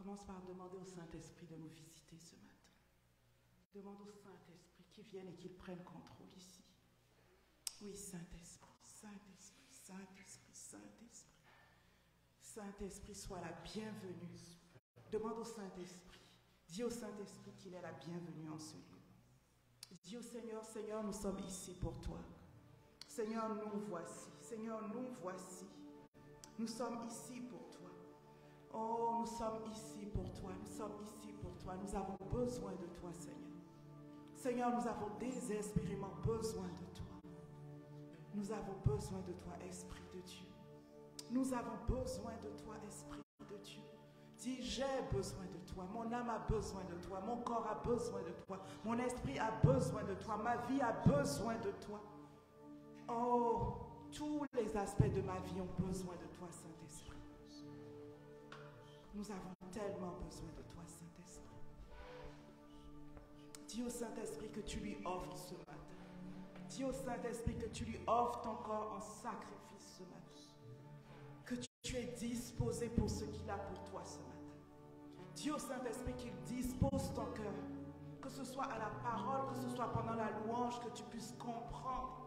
Commence par demander au Saint-Esprit de nous visiter ce matin. Demande au Saint-Esprit qu'il vienne et qu'il prenne contrôle ici. Oui, Saint-Esprit, Saint-Esprit, Saint-Esprit, Saint-Esprit. Saint-Esprit, sois la bienvenue. Demande au Saint-Esprit. Dis au Saint-Esprit qu'il est la bienvenue en ce lieu. Dis au Seigneur, Seigneur, nous sommes ici pour toi. Seigneur, nous voici. Seigneur, nous voici. Nous sommes ici pour toi. Oh, nous sommes ici pour toi. Nous sommes ici pour toi. Nous avons besoin de toi, Seigneur. Seigneur, nous avons désespérément besoin de toi. Nous avons besoin de toi, Esprit de Dieu. Nous avons besoin de toi, Esprit de Dieu. Dis, j'ai besoin de toi. Mon âme a besoin de toi. Mon corps a besoin de toi. Mon esprit a besoin de toi. Ma vie a besoin de toi. Oh, tous les aspects de ma vie ont besoin de toi, Saint-Esprit. Nous avons tellement besoin de toi, Saint-Esprit. Dis au Saint-Esprit que tu lui offres ce matin. Dis au Saint-Esprit que tu lui offres ton corps en sacrifice ce matin. Que tu es disposé pour ce qu'il a pour toi ce matin. Dis au Saint-Esprit qu'il dispose ton cœur. Que ce soit à la parole, que ce soit pendant la louange, que tu puisses comprendre.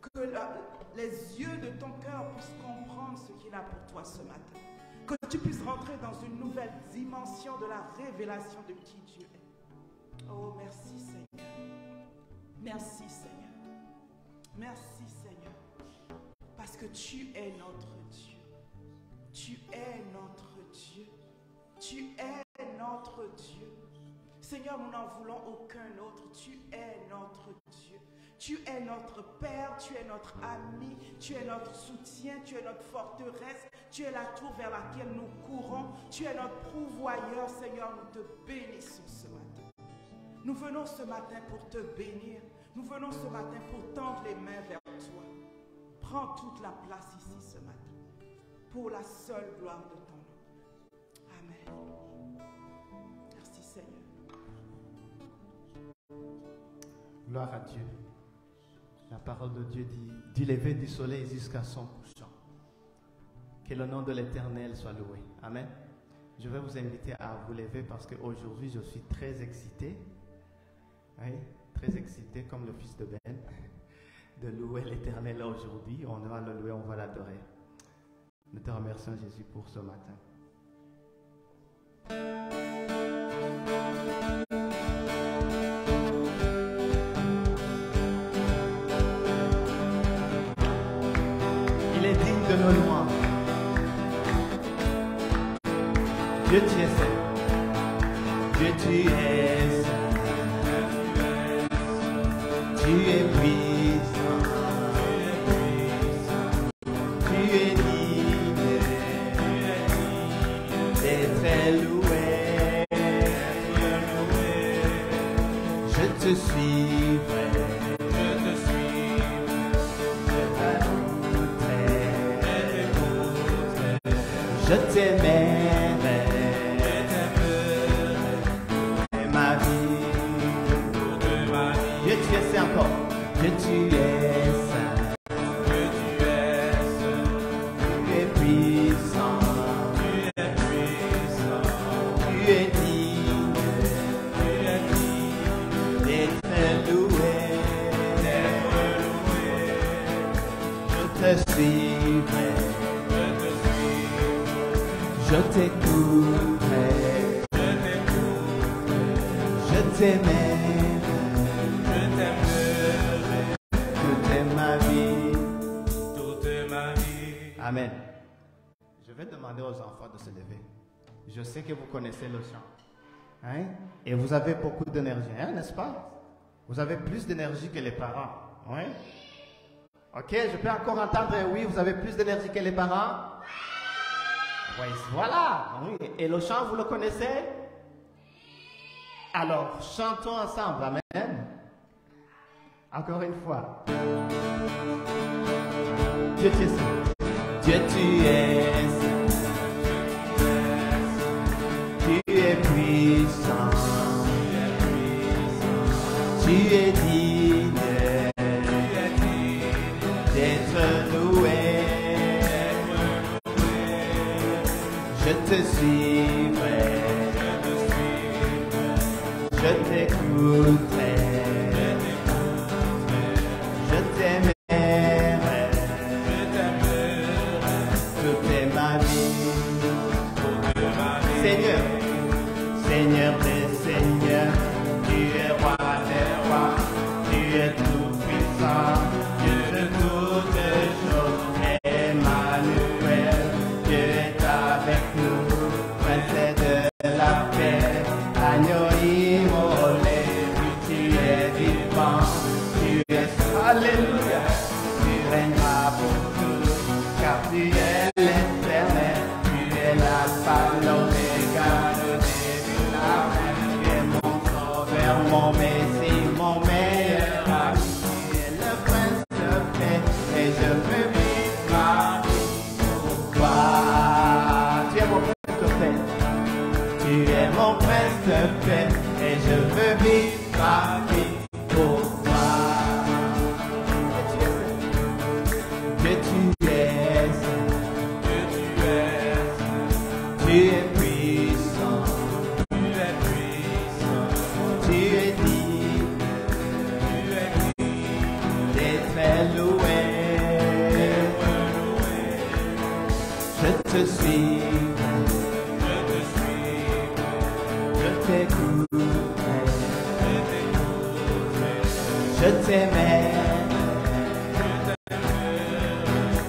Que les yeux de ton cœur puissent comprendre ce qu'il a pour toi ce matin. Que tu puisses rentrer dans une nouvelle dimension de la révélation de qui Dieu est. Oh, merci Seigneur. Merci Seigneur. Merci Seigneur. Parce que tu es notre Dieu. Tu es notre Dieu. Tu es notre Dieu. Seigneur, nous n'en voulons aucun autre. Tu es notre Dieu. Tu es notre Père, tu es notre ami, tu es notre soutien, tu es notre forteresse, tu es la tour vers laquelle nous courons, tu es notre pourvoyeur, Seigneur, nous te bénissons ce matin. Nous venons ce matin pour te bénir, nous venons ce matin pour tendre les mains vers toi. Prends toute la place ici ce matin, pour la seule gloire de ton nom. Amen. Merci Seigneur. Gloire à Dieu. La parole de Dieu dit, du lever du soleil jusqu'à son couchant. Que le nom de l'Éternel soit loué. Amen. Je vais vous inviter à vous lever parce qu'aujourd'hui, je suis très excité. Oui, très excité comme le fils de Ben. De louer l'Éternel aujourd'hui. On va le louer, on va l'adorer. Nous te remercions, Jésus, pour ce matin. De nos louanges. Dieu, tu es saint. Dieu, tu es saint. Tu es puissant. Tu es digne d'être loué. Je te suivrai. Je t'aimerai, ma vie, Dieu tu es saint encore, Dieu tu es saint, tu es puissant, tu es digne d'être loué, je te suivrai. Je t'écouterai, je t'aimerai, toute ma vie, Amen. Je vais demander aux enfants de se lever. Je sais que vous connaissez le chant. Hein? Et vous avez beaucoup d'énergie, hein, n'est-ce pas? Vous avez plus d'énergie que les parents. Oui? Ok, je peux encore entendre, oui, vous avez plus d'énergie que les parents? Oui, voilà. Oui. Et le chant, vous le connaissez? Alors, chantons ensemble. Amen. Encore une fois. Dieu, tu es saint. Dieu, tu es saint. Tu es puissant. Tu es digne d'être loué. Je te suivrai. je t'écouterai, je t'aimerai, toute ma vie. Seigneur, Seigneur des seigneurs, tu es roi des rois, tu es tout puissant, Dieu de toutes choses, Emmanuel, Dieu est avec nous, Prince de la paix, agneau immolé, tu es vivant, tu es, alléluia, tu règneras pour tous, car tu es l'éternel, tu es l'alpha, l'oméga, le début, la fin, tu es mon sauveur, mon messie, mon meilleur ami, tu es le prince de paix, et je veux vivre ma vie pour toi. Tu es mon prince de paix, tu es mon prince de paix, et je veux vivre ma vie pour toi. Que tu es, tu es puissant, tu es digne, d'être loué. Je te suis, je t'écouterai, je t'aimerai,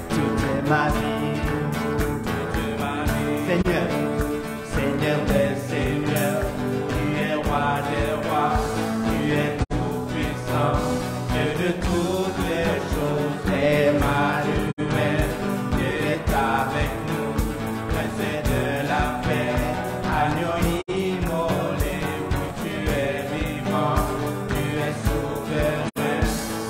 toute ma vie. Seigneur, Seigneur des seigneurs, tu es roi des rois, tu es tout puissant, Dieu de toutes les choses, Emmanuel, Dieu est avec nous, Prince de la paix, agneau immolé, oui, tu es vivant, tu es souverain,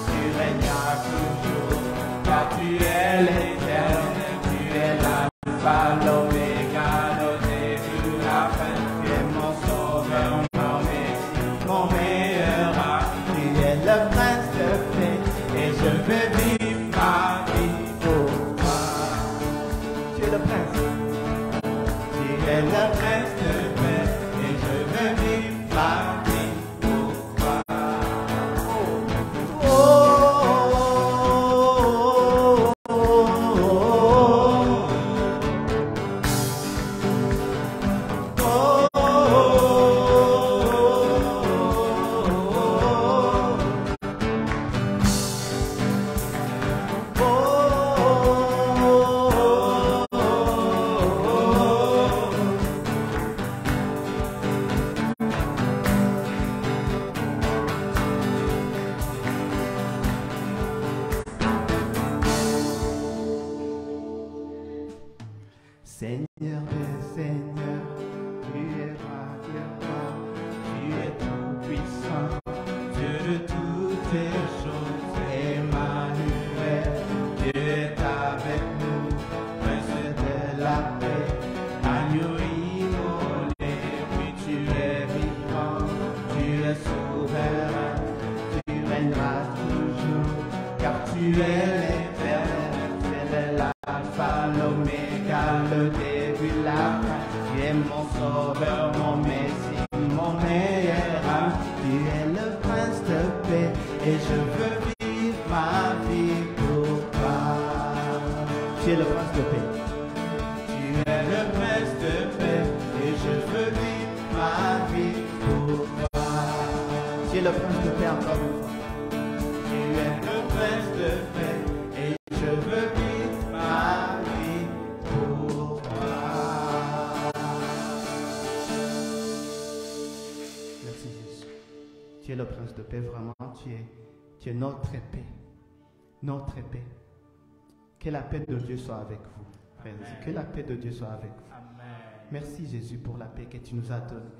tu régneras toujours, car tu es l'éternel, tu es l'alpha, l'oméga, le début, la fin, tu es mon sauveur, mon messie, mon meilleur ami, tu es le prince de paix, et je veux vivre ma vie pour toi. Tu es le prince, tu es le prince de paix, et je veux vivre ma vie pour toi. Oh, oh, oh, oh, oh, Seigneur des seigneurs, tu es roi des rois, tu es tout puissant, Dieu de toutes les choses, Emmanuel, Dieu est avec nous, Prince de la paix, agneau immolé, oui tu es vivant, tu es souverain, tu règneras toujours, car tu es l'éternel, tu es l'alpha, l'oméga, le début, la fin, tu es mon sauveur, mon messie, mon meilleur ami, tu es le prince de paix, et je veux vivre ma vie pour toi. Tu es le prince de paix, tu es le prince de paix, et je veux vivre ma vie pour toi. Tu es le prince de paix encore une fois. Tu es le prince de paix, et je veux vivre ma vie pour toi. Merci Jésus. Tu es le prince de paix, vraiment. Tu es notre épée. Notre épée. Que la paix de Dieu soit avec vous, frères. Que la paix de Dieu soit avec vous. Amen. Merci Jésus pour la paix que tu nous as donnée.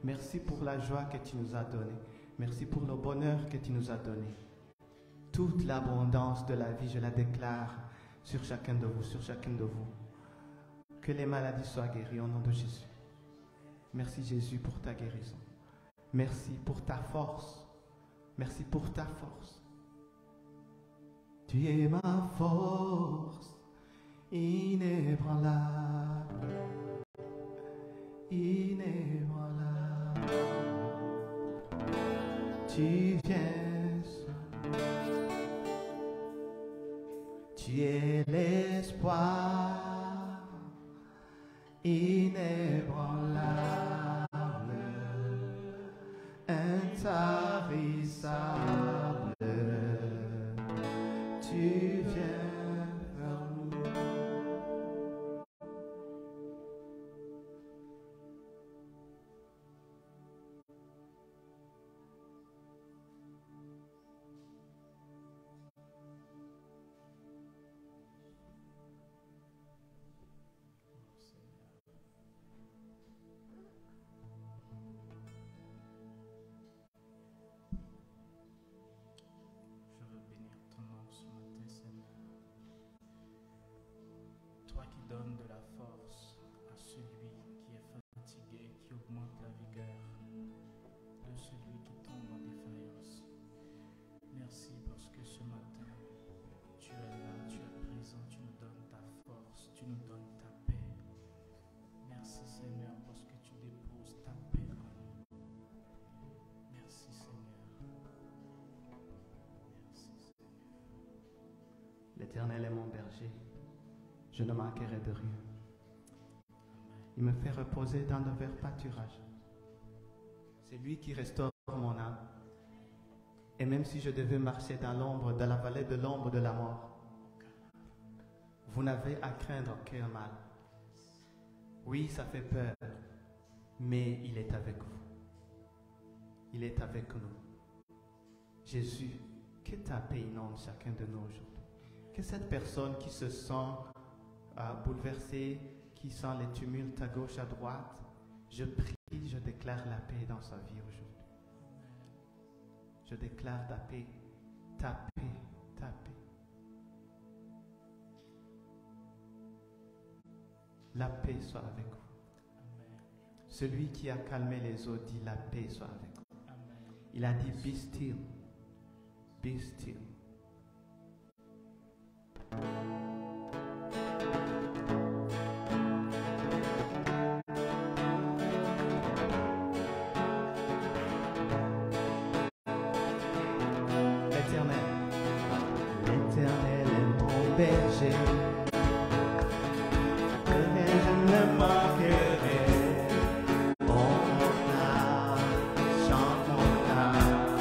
Merci pour la joie que tu nous as donnée. Merci pour le bonheur que tu nous as donné. Toute l'abondance de la vie, je la déclare sur chacun de vous, sur chacune de vous. Que les maladies soient guéries au nom de Jésus. Merci Jésus pour ta guérison. Merci pour ta force. Merci pour ta force. Tu es ma force inébranlable. Inébranlable. tu viens, tu es l'espoir inébranlable, intarissable, tu viens vers nous. Donne de la force à celui qui est fatigué, qui augmente la vigueur de celui qui tombe en défaillance. Merci parce que ce matin, tu es là, tu es présent, tu nous donnes ta force, tu nous donnes ta paix. Merci Seigneur parce que tu déposes ta paix en nous. Merci Seigneur. Merci Seigneur. L'Éternel est mon berger. Je ne manquerai de rien. Il me fait reposer dans de verts pâturages. C'est lui qui restaure mon âme. Et même si je devais marcher dans l'ombre, dans la vallée de l'ombre de la mort, vous n'avez à craindre aucun mal. Oui, ça fait peur, mais il est avec vous. Il est avec nous. Jésus, que ta paix inonde chacun de nous aujourd'hui. Que cette personne qui se sent bouleversé, qui sent les tumultes à gauche, à droite, je prie, je déclare la paix dans sa vie aujourd'hui. Je déclare ta paix, ta paix, ta paix. La paix soit avec vous. Celui qui a calmé les eaux dit la paix soit avec vous. Il a dit be still, be still. L'Éternel est mon berger, que je ne manquerai. Mon âme chante mon âme,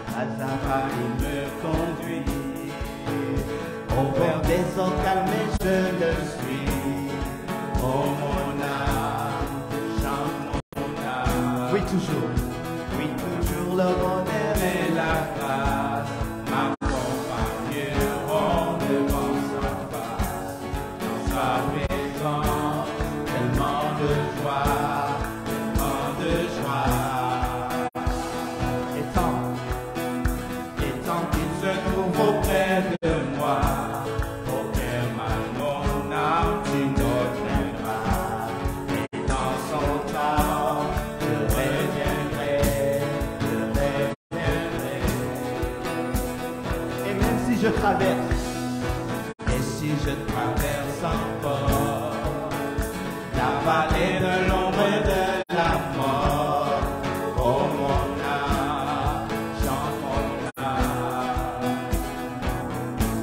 à sa part il me conduit, au vers des eaux calmes je le suis. Oh mon âme chante mon âme, oui toujours le bonheur et la grâce m'accompagneront devant sa face. Dans sa présence, tellement de joie, tellement de joie. Et tant qu'il se trouve auprès de moi, aucun mal mon âme tu n'obtiendras. Et dans son temps, je reviendrai. Je traverse, et si je traverse encore la vallée de l'ombre de la mort, oh mon âme, chante mon âme,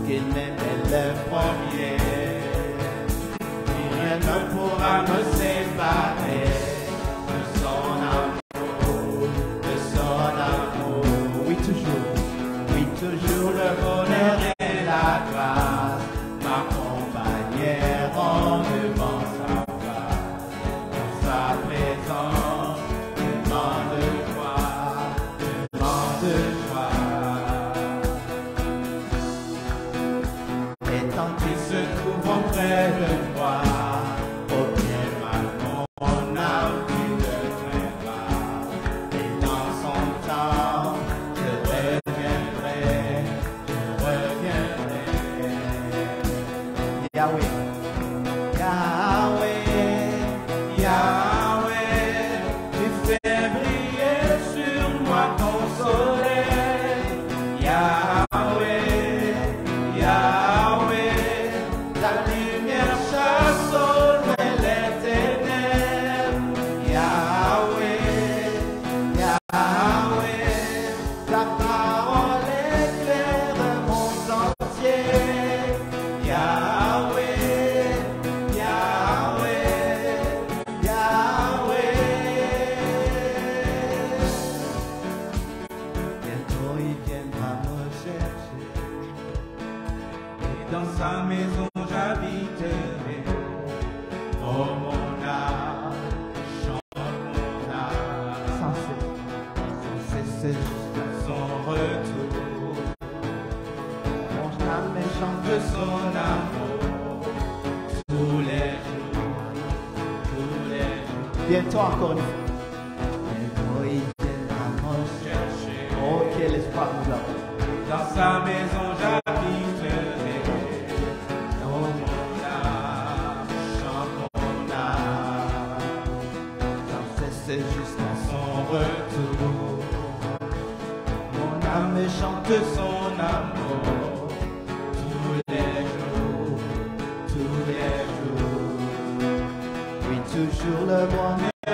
qu'il m'aimait le premier, et rien ne pourra me séparer de son amour, oui toujours le bonheur et la grâce m'accompagneront devant sa face. Dans sa présence, tellement de joie, tellement de joie. Et tant qu'il se trouve auprès de moi, aucun mal mon âme tu ne craindras. Et dans son temps, je reviendrai. Yahweh, Yahweh, Yahweh, tu fais briller sur moi ton soleil. Yahweh, Yahweh, ta lumière chasse au loin les ténèbres. Yahweh, Yahweh. dans sa maison j'habiterai. Oh mon âme, chante mon âme, sans cesse jusqu'à son retour. mon âme et chante De son amour, tous les jours, tous les jours. bientôt encore une fois. Chercher, Oh, quel espoir nous avons. dans sa maison j'habiterai. Oh mon âme, chante mon âme, Sans cesse jusqu'à son retour. mon âme et chante De son amour, tous les jours, tous les jours. oui, toujours le bonheur. Et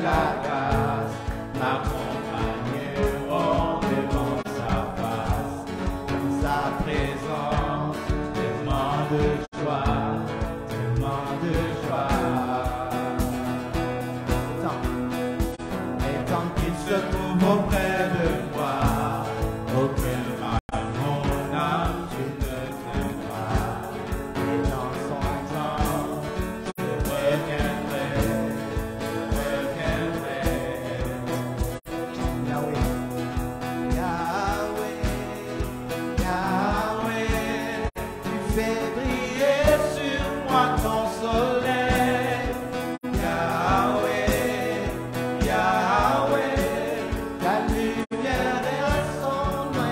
la grâce m'accompagneront devant sa face. Dans sa présence, tellement de joie, tellement de joie. Et tant Il se trouve auprès de moi, auquel mal mon âme tu ne fais pas. et dans son Temps, je reviendrai, je reviendrai. Yahweh, Yahweh, Yahweh, tu fais briller sur moi ton soleil. Yahweh, Yahweh, la lumière et la sombre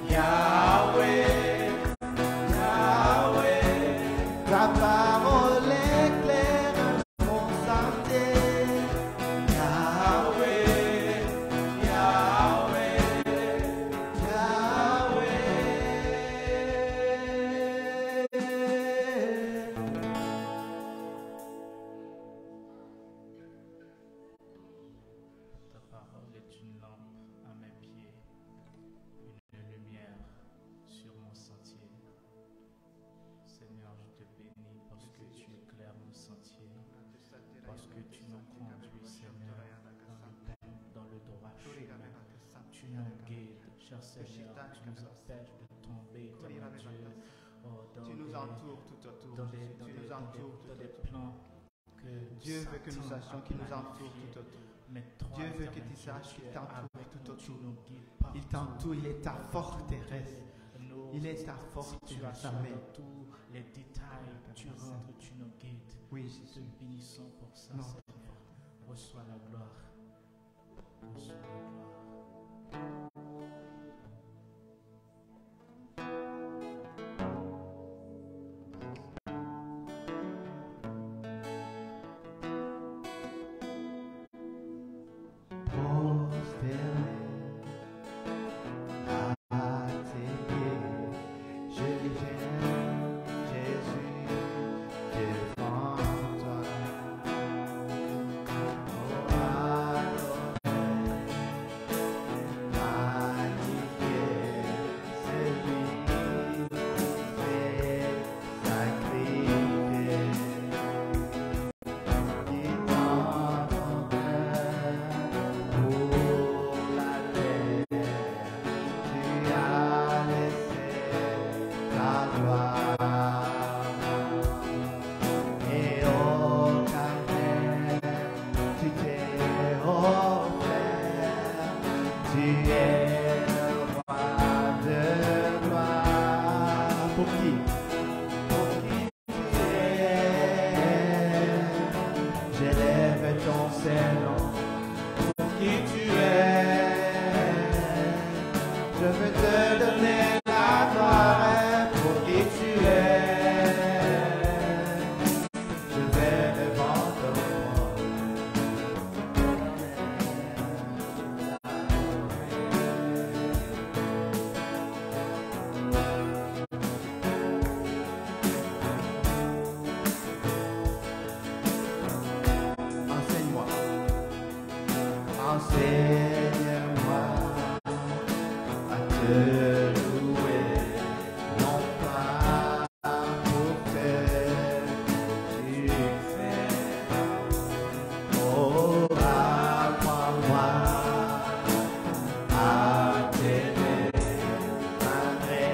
Yahweh, Yahweh, ta parole éclaire mon sentier. Yahweh, Yahweh, Yahweh. Ta parole est une lampe à mes pieds, une lumière sur mon sentier. Seigneur, je te bénis parce que tu éclaires mon sentier, parce que tu nous conduis, Seigneur, dans le droit chemin. Tu nous guides, cher Seigneur, tu nous empêches de tomber, éternel Dieu, dans Tu nous des- entoures tout autour. dans des, Tu nous entoures tout dans des autour. plans que Dieu veut que nous Satan sachions a qu'il nous entoure planifiés. tout autour. Mais toi, Dieu veut que éternel tu Dieu, saches qu'il es t'entoure avec tout nous, autour. tu nous guides partout. Il t'entoure, il est ta forteresse. Nos Il est ta forteresse. situations, Amen. dans tous les détails, tu rentres, tu nous guides. Oui, Nous te Jésus. bénissons pour ça, Non. Seigneur. Reçois la gloire. Reçois la gloire. Prosterné à tes pieds, je viens, Jésus, devant toi. Oh, adorer, magnifier celui qui fait sacrifier, qui t'en pour la terre, tu as laissé ta gloire. Et au calvaire, tu t'es offert, tu es le roi de gloire. Pour qui tu es, j'élève ton Saint-Nom. Qui tu es, je veux te donner la gloire pour qui tu es. Je vais devant ton trône. Enseigne-moi. Enseigne-moi à te louer, non pas pour ce que tu fais. Oh, apprends-moi à t'aimer malgré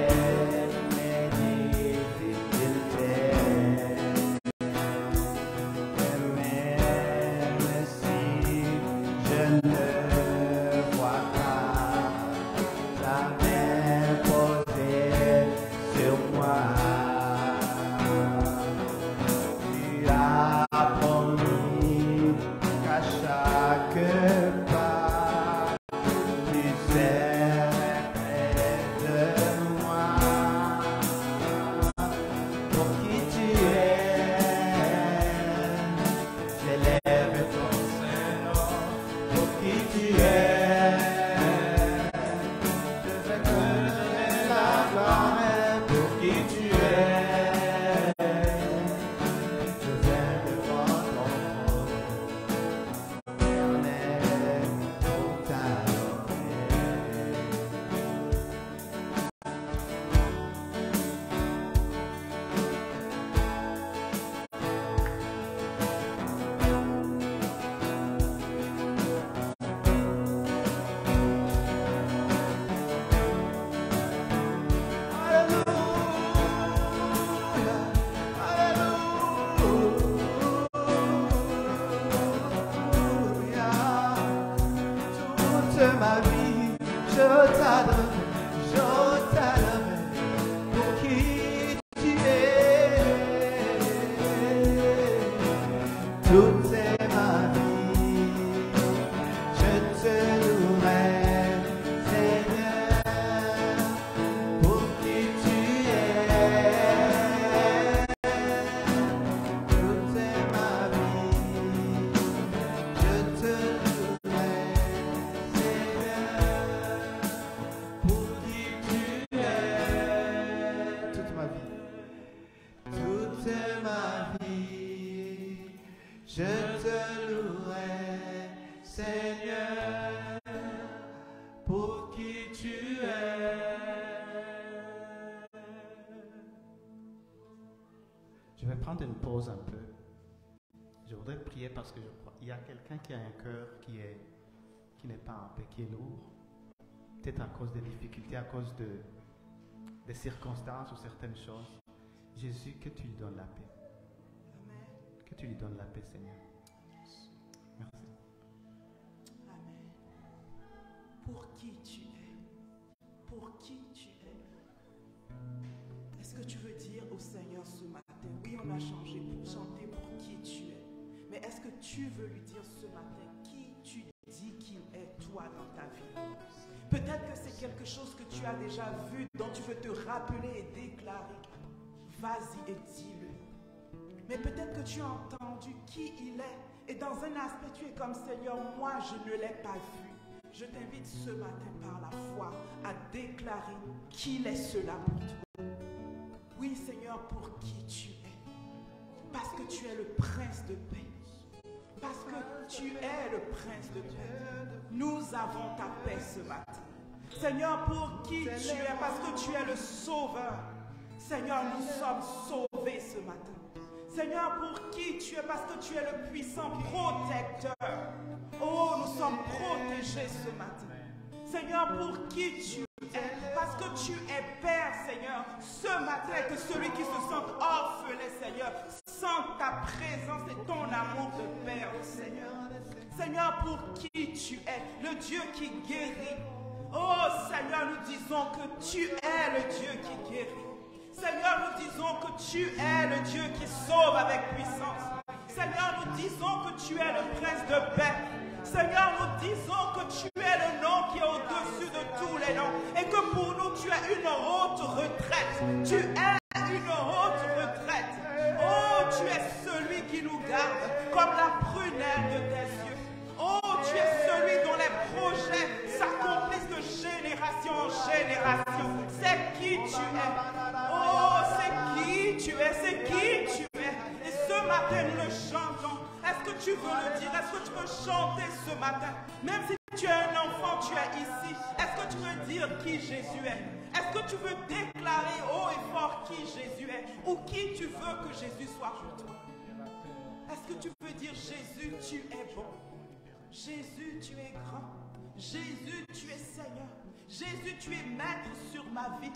Je vais prendre une pause un peu. Je voudrais prier parce que je crois qu'il y a quelqu'un qui a un cœur qui n'est pas en paix, qui est lourd. Peut-être à cause des difficultés, à cause des circonstances ou certaines choses. Jésus, que tu lui donnes la paix. Amen. Que tu lui donnes la paix, Seigneur. Merci. Amen. Pour qui tu es? Pour qui tu es? Est-ce que tu veux dire au Seigneur ce matin, oui, on a changé pour chanter pour qui tu es, mais est-ce que tu veux lui dire ce matin qui tu dis qu'il est toi dans ta vie? Peut-être que c'est quelque chose que tu as déjà vu, dont tu veux te rappeler et déclarer. Vas-y et dis-le. Mais peut-être que tu as entendu qui il est, et dans un aspect tu es comme Seigneur, moi je ne l'ai pas vu. Je t'invite ce matin par la foi à déclarer qu'il est cela pour toi. Oui Seigneur, pour qui tu es. Parce que tu es le prince de paix. Parce que tu es le prince de paix. Nous avons ta paix ce matin. Seigneur, pour qui tu es, parce que tu es le sauveur. Seigneur, nous sommes sauvés ce matin. Seigneur, pour qui tu es, parce que tu es le puissant protecteur. Oh, nous sommes protégés ce matin. Seigneur, pour qui tu es, parce que tu es Père, Seigneur, ce matin, que celui qui se sent orphelin, Seigneur, sent ta présence et ton amour de Père, Seigneur. Seigneur, pour qui tu es, le Dieu qui guérit. Oh, Seigneur, nous disons que tu es le Dieu qui guérit. Seigneur, nous disons que tu es le Dieu qui sauve avec puissance. Seigneur, nous disons que tu es le prince de paix. Seigneur, nous disons que tu es le nom qui est au-dessus de tous les noms. Et que pour nous, tu es une haute retraite. Tu es une haute retraite. Oh, tu es celui qui nous garde comme la prunelle de tes yeux. Oh, tu es celui dont les projets s'accomplissent de génération en génération. C'est qui tu es. Oh, c'est qui tu es. C'est qui tu es. Et ce matin, nous le chantons. Est-ce que tu veux le dire? Est-ce que tu veux chanter ce matin? Même si tu es un enfant, tu es ici. Est-ce que tu veux dire qui Jésus est? Est-ce que tu veux déclarer haut et fort qui Jésus est? Ou qui tu veux que Jésus soit pour toi? Est-ce que tu veux dire Jésus, tu es bon? Jésus, tu es grand. Jésus, tu es Seigneur. Jésus, tu es maître sur ma vie.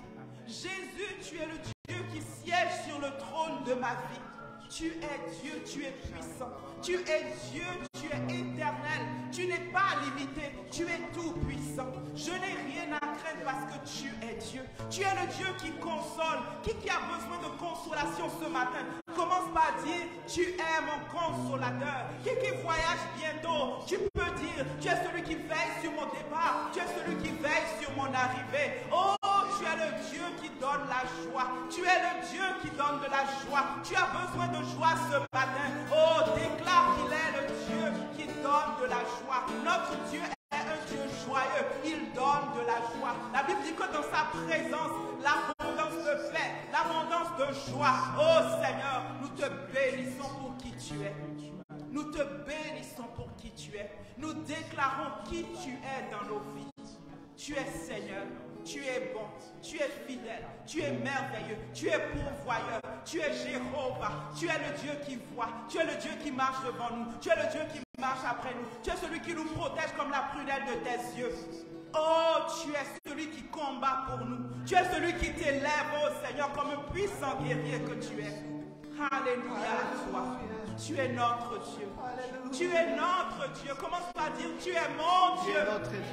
Jésus, tu es le Dieu qui siège sur le trône de ma vie. Tu es Dieu, tu es puissant. Tu es Dieu, tu es éternel. Tu n'es pas limité, tu es tout puissant. Je n'ai rien à craindre parce que tu es Dieu. Tu es le Dieu qui console. Qui a besoin de consolation ce matin? Commence par dire, tu es mon consolateur. Qui voyage bientôt, tu peux dire, tu es celui qui veille sur mon départ. Tu es celui qui veille sur mon arrivée. Oh, tu es le Dieu qui donne la joie. Tu es le Dieu qui donne de la joie. Tu as besoin de joie ce matin. Oh, déclare qu'il est le Dieu qui donne de la joie. Notre Dieu est un Dieu joyeux. Il donne de la joie. La Bible dit que dans sa présence, l'abondance de paix, l'abondance de joie. Oh Seigneur, nous te bénissons pour qui tu es. Nous te bénissons pour qui tu es. Nous déclarons qui tu es dans nos vies. Tu es Seigneur. Tu es bon, tu es fidèle, tu es merveilleux, tu es pourvoyeur, tu es Jéhovah, tu es le Dieu qui voit, tu es le Dieu qui marche devant nous, tu es le Dieu qui marche après nous, tu es celui qui nous protège comme la prunelle de tes yeux. Oh, tu es celui qui combat pour nous, tu es celui qui t'élève, oh Seigneur, comme un puissant guerrier que tu es. Alléluia à toi. Tu es notre Dieu. Tu es notre Dieu. Commence par dire, tu es mon Dieu.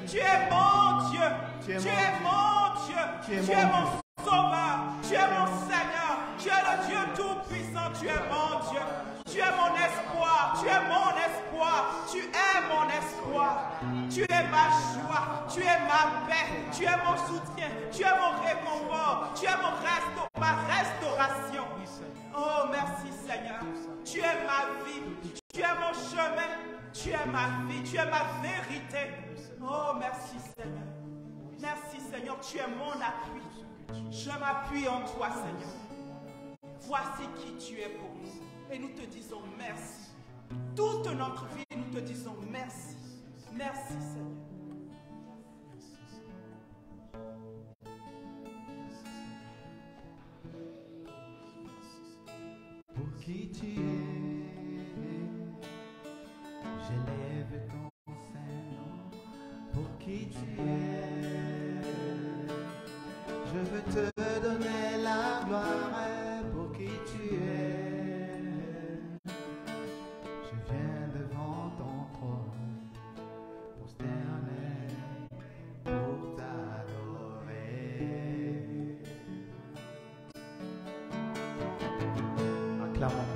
Tu es mon Dieu. Tu es mon Dieu. Tu es mon Sauveur. Tu es mon Seigneur. Tu es le Dieu Tout-Puissant. Tu es mon Dieu. Tu es mon espoir. Tu es mon espoir. Tu es mon espoir. Tu es ma joie. Tu es ma paix. Tu es mon soutien. Tu es mon réconfort. Tu es ma restauration. Oh, merci Seigneur. Tu es ma vie. Tu es mon chemin. Tu es ma vie. Tu es ma vérité. Oh, merci Seigneur. Merci Seigneur. Tu es mon appui. Je m'appuie en toi Seigneur. Voici qui tu es pour nous. Et nous te disons merci. Toute notre vie, nous te disons merci. Merci Seigneur. Pour qui tu es, j'élève ton Saint-Nom. Pour qui tu es, je veux te donner la gloire. Pour qui tu es, je viens devant ton trône, prosterné pour t'adorer. Acclamons.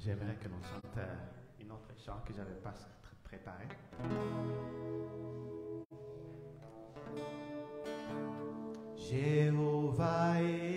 J'aimerais que nous chantions une autre chant que je n'avais pas préparé. Jéhovah est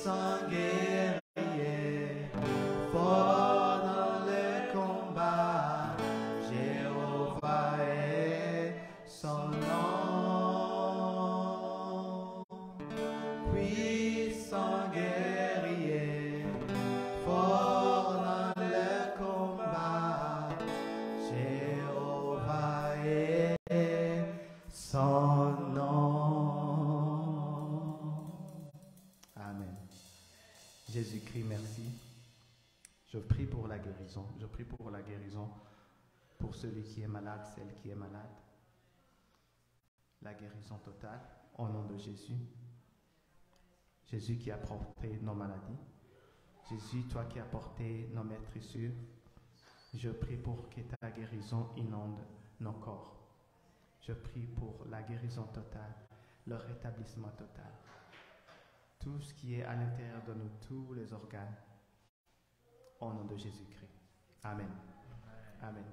puissant guerrier, fort dans le combat, Jéhovah est son nom. Puissant guerrier, fort dans le combat, Jéhovah est son nom. Amen. Jésus-Christ, merci. Je prie pour la guérison. Je prie pour la guérison pour celui qui est malade, celle qui est malade. La guérison totale au nom de Jésus. Jésus qui a porté nos maladies. Jésus, toi qui as porté nos meurtrissures. Je prie pour que ta guérison inonde nos corps. Je prie pour la guérison totale, le rétablissement total. Tout ce qui est à l'intérieur de nous, tous les organes, au nom de Jésus-Christ. Amen. Amen.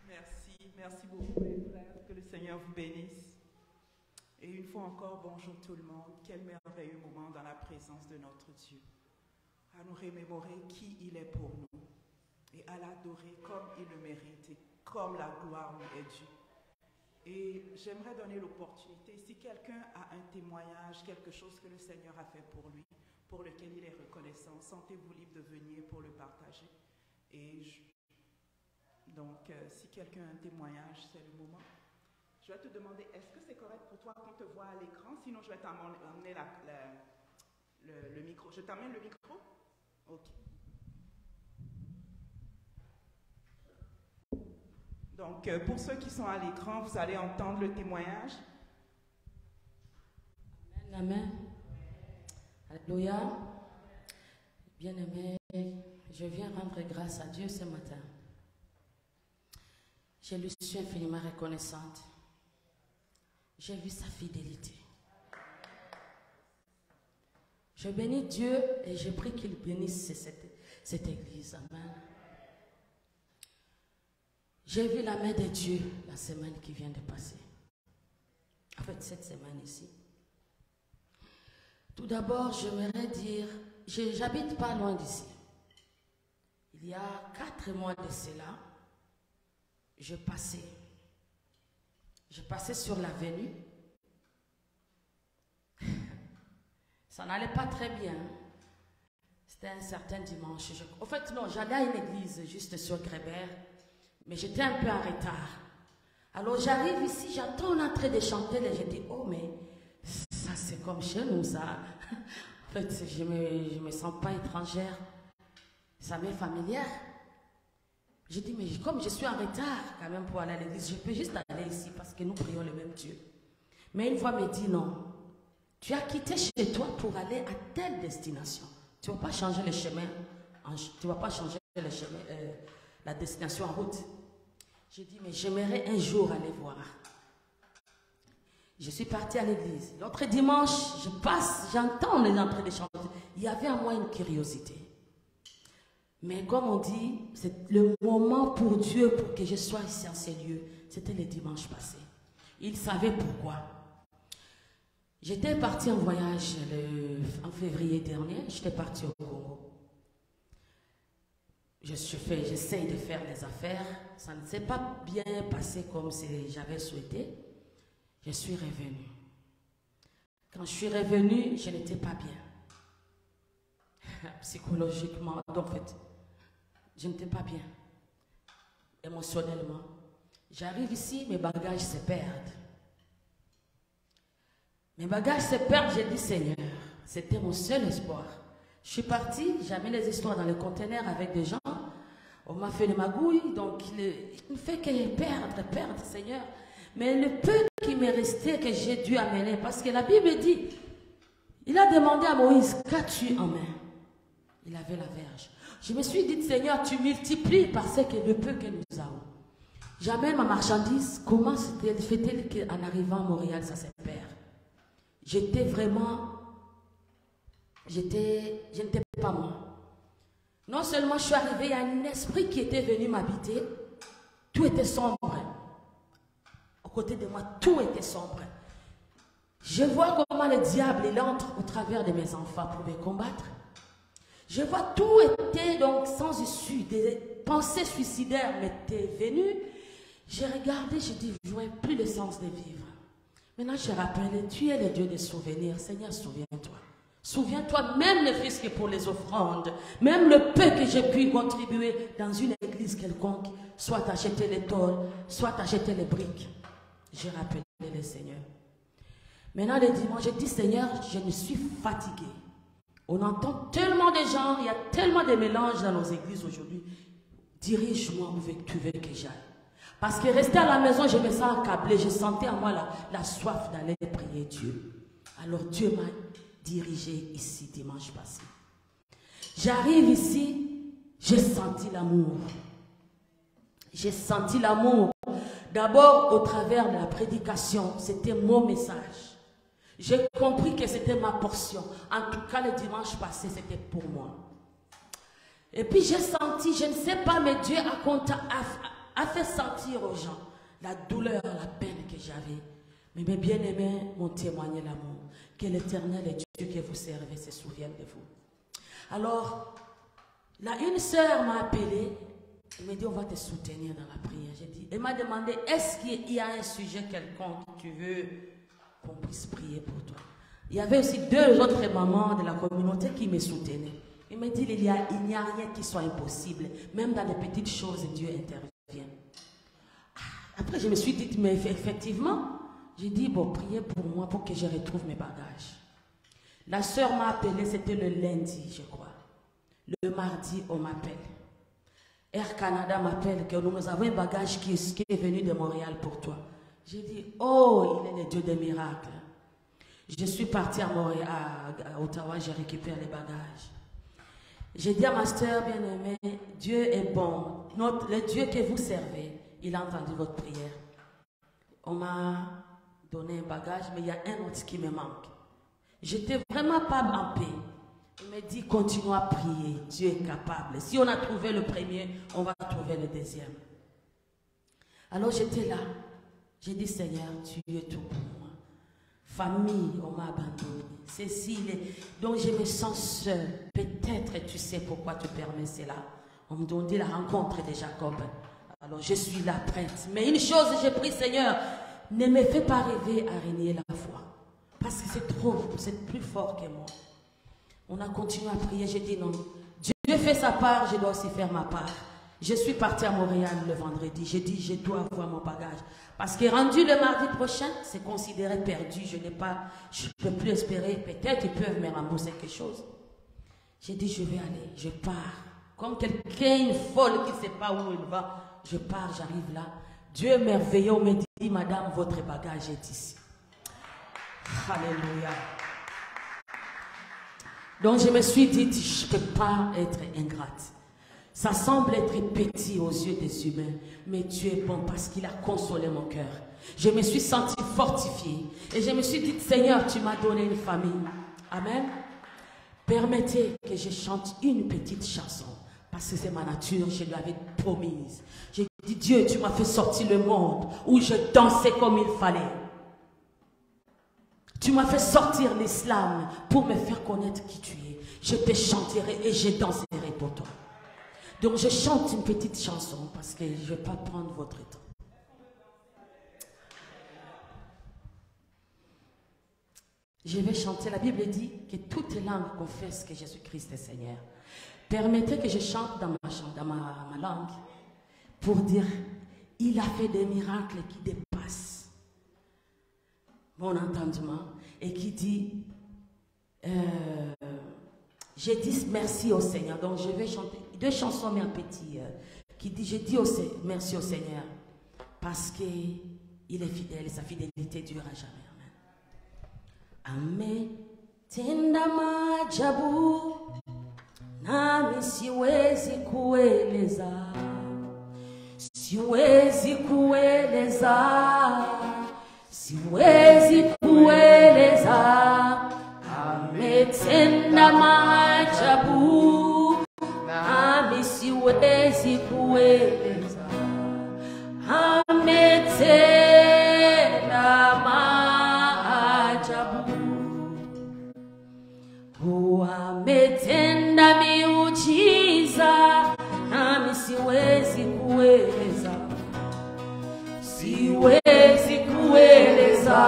Merci beaucoup mes frères, que le Seigneur vous bénisse. Et une fois encore, bonjour tout le monde. Quel merveilleux moment dans la présence de notre Dieu. À nous remémorer qui il est pour nous et à l'adorer comme il le mérite et comme la gloire lui est due. Et j'aimerais donner l'opportunité, si quelqu'un a un témoignage, quelque chose que le Seigneur a fait pour lui, pour lequel il est reconnaissant, sentez-vous libre de venir pour le partager. Et donc, si quelqu'un a un témoignage, c'est le moment. Je vais te demander, est-ce que c'est correct pour toi qu'on te voit à l'écran? Sinon, je vais t'emmener le micro. Je t'emmène le micro? Ok. Donc, pour ceux qui sont à l'écran, vous allez entendre le témoignage. Amen. Alléluia. Bien-aimé, je viens rendre grâce à Dieu ce matin. Je lui suis infiniment reconnaissante. J'ai vu sa fidélité. Je bénis Dieu et je prie qu'il bénisse cette église. Amen. J'ai vu la main de Dieu la semaine qui vient de passer. En fait, cette semaine ici. Tout d'abord, j'aimerais dire, j'habite pas loin d'ici. Il y a 4 mois de cela, je passais sur l'avenue. Ça n'allait pas très bien. C'était un certain dimanche. En fait, non, j'allais à une église juste sur Grébert, mais j'étais un peu en retard. Alors j'arrive ici, j'attends l'entrée des chanteurs et je dis, oh mais ça c'est comme chez nous ça. En fait, je me sens pas étrangère. Ça m'est familière. Je dis, mais comme je suis en retard quand même pour aller à l'église, je peux juste aller ici parce que nous prions le même Dieu. Mais une voix me dit, non, tu as quitté chez toi pour aller à telle destination. Tu ne vas pas changer le chemin, tu vas pas changer le chemin, la destination en route. J'ai dit, mais j'aimerais un jour aller voir. Je suis partie à l'église. L'autre dimanche, je passe, j'entends les entrées des chanteurs. Il y avait en moi une curiosité. Mais comme on dit, c'est le moment pour Dieu pour que je sois ici en ces lieux. C'était le dimanche passé. Il savait pourquoi. J'étais partie en voyage en février dernier. J'étais partie au Congo. J'essaye de faire les affaires. Ça ne s'est pas bien passé comme j'avais souhaité. Je suis revenue. Quand je suis revenue, je n'étais pas bien. Psychologiquement, en fait, je n'étais pas bien. Émotionnellement. J'arrive ici, mes bagages se perdent. Mes bagages se perdent, j'ai dit Seigneur, c'était mon seul espoir. Je suis partie, j'ai mis les histoires dans le conteneur avec des gens. On m'a fait les magouilles, donc il ne fait que perdre, Seigneur. Mais le peu qui m'est resté, que j'ai dû amener, parce que la Bible dit, il a demandé à Moïse, qu'as-tu en main? Il avait la verge. Je me suis dit, Seigneur, tu multiplies parce que le peu que nous avons. J'amène ma marchandise, comment fait-il qu'en arrivant à Montréal, ça se perd? J'étais vraiment, je n'étais pas moi. Non seulement je suis arrivée, il y a un esprit qui était venu m'habiter, tout était sombre. côté de moi, tout était sombre. Je vois comment le diable, il entre au travers de mes enfants pour me combattre. Je vois tout était donc sans issue. Des pensées suicidaires m'étaient venues. J'ai regardé, j'ai dit, je n'ai plus le sens de vivre. Maintenant, je rappelle, tu es le Dieu des souvenirs. Seigneur, souviens-toi. Souviens-toi, même ne fût-ce que pour les offrandes, même le peu que j'ai pu contribuer dans une église quelconque, soit acheter les tôles, soit acheter les briques. J'ai rappelé le Seigneur. Maintenant, le dimanche, j'ai dit, Seigneur, je me suis fatiguée. On entend tellement de gens, il y a tellement de mélanges dans nos églises aujourd'hui. Dirige-moi où tu veux que j'aille. Parce que rester à la maison, je me sens accablée. Je sentais en moi la soif d'aller prier Dieu. Alors Dieu m'a dirigé ici dimanche passé. J'arrive ici, j'ai senti l'amour. J'ai senti l'amour. D'abord au travers de la prédication, c'était mon message. J'ai compris que c'était ma portion. En tout cas, le dimanche passé, c'était pour moi. Et puis j'ai senti, je ne sais pas, mais Dieu a fait sentir aux gens la douleur, la peine que j'avais. Mais mes bien-aimés m'ont témoigné l'amour. Que l'Éternel et Dieu que vous servez se souviennent de vous. Alors, là, une sœur m'a appelée. Elle m'a dit, on va te soutenir dans la prière. J'ai dit, elle m'a demandé, est-ce qu'il y a un sujet quelconque que tu veux qu'on puisse prier pour toi? Il y avait aussi 2 autres mamans de la communauté qui me soutenaient. Il m'a dit, il n'y a rien qui soit impossible. Même dans les petites choses, Dieu intervient. Après, je me suis dit, mais effectivement, j'ai dit, bon, priez pour moi pour que je retrouve mes bagages. La sœur m'a appelé, c'était le lundi, je crois. Le mardi, on m'appelle. Air Canada m'appelle que nous avons un bagage qui est venu de Montréal pour toi. J'ai dit, oh, il est le Dieu des miracles. Je suis partie à Montréal, à Ottawa, j'ai récupéré les bagages. J'ai dit à ma sœur bien-aimée, Dieu est bon. Le Dieu que vous servez, il a entendu votre prière. On m'a donné un bagage, mais il y a un autre qui me manque. J'étais vraiment pas en paix. Il me dit, continue à prier, Dieu est capable. Si on a trouvé le premier, on va trouver le deuxième. Alors j'étais là. J'ai dit, Seigneur, tu es tout pour moi. Famille, on m'a abandonné. Cécile, donc je me sens seule. Peut-être tu sais pourquoi tu permets cela. On me dit la rencontre de Jacob. Alors je suis là prête. Mais une chose, j'ai pris, Seigneur, ne me fais pas rêver à renier la foi. Parce que c'est plus fort que moi. On a continué à prier, j'ai dit non. Dieu fait sa part, je dois aussi faire ma part. Je suis partie à Montréal le vendredi. J'ai dit, je dois avoir mon bagage. Parce que rendu le mardi prochain, c'est considéré perdu. Je ne peux plus espérer. Peut-être ils peuvent me rembourser quelque chose. J'ai dit, je vais aller, je pars. Comme quelqu'un, une folle qui ne sait pas où il va. Je pars, j'arrive là. Dieu merveilleux me dit, madame, votre bagage est ici. Alléluia. Donc je me suis dit, je ne peux pas être ingrate. Ça semble être petit aux yeux des humains, mais Dieu est bon parce qu'il a consolé mon cœur. Je me suis sentie fortifiée et je me suis dit, Seigneur, tu m'as donné une famille. Amen. Permettez que je chante une petite chanson parce que c'est ma nature, je l'avais promise. J'ai dit, Dieu, tu m'as fait sortir le monde où je dansais comme il fallait. Tu m'as fait sortir l'islam pour me faire connaître qui tu es. Je te chanterai et je danserai pour toi. Donc je chante une petite chanson parce que je ne vais pas prendre votre temps. Je vais chanter, la Bible dit que toutes les langues confessent que Jésus-Christ est Seigneur. Permettez que je chante dans ma langue pour dire, il a fait des miracles qui dépassent mon entendement et qui dit, j'ai dit merci au Seigneur. Donc je vais chanter 2 chansons mais un petit qui dit, j'ai dit merci au Seigneur parce qu'il est fidèle et sa fidélité durera jamais. Amen. Tenda maajabu nami siwezi kueleza, siwezi kueleza, siwezi kueleza. Ametenda maajabu nami siwezi kueleza, ametenda ametenda miujiza, nami siwezi kueleza, siwezi kueleza,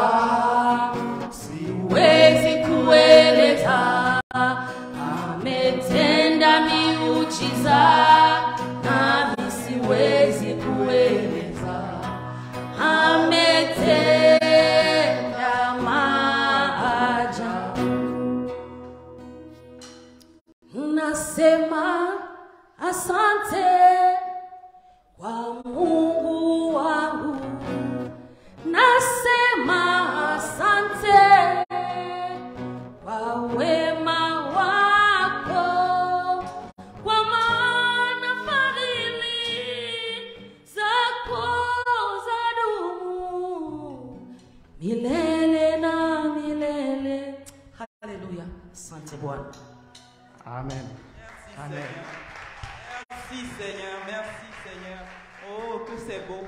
siwezi kueleza. Ametenda miujiza, nami siwezi kueleza. Ametenda maajabu. Nasema asante kwa Mungu wangu, nasema asante kwa wema wako, kwa maana fadhili zako zadumu milele na milele. Haleluya, asante Bwana. Amen. Amen. Merci Seigneur, merci Seigneur. Oh, que c'est beau.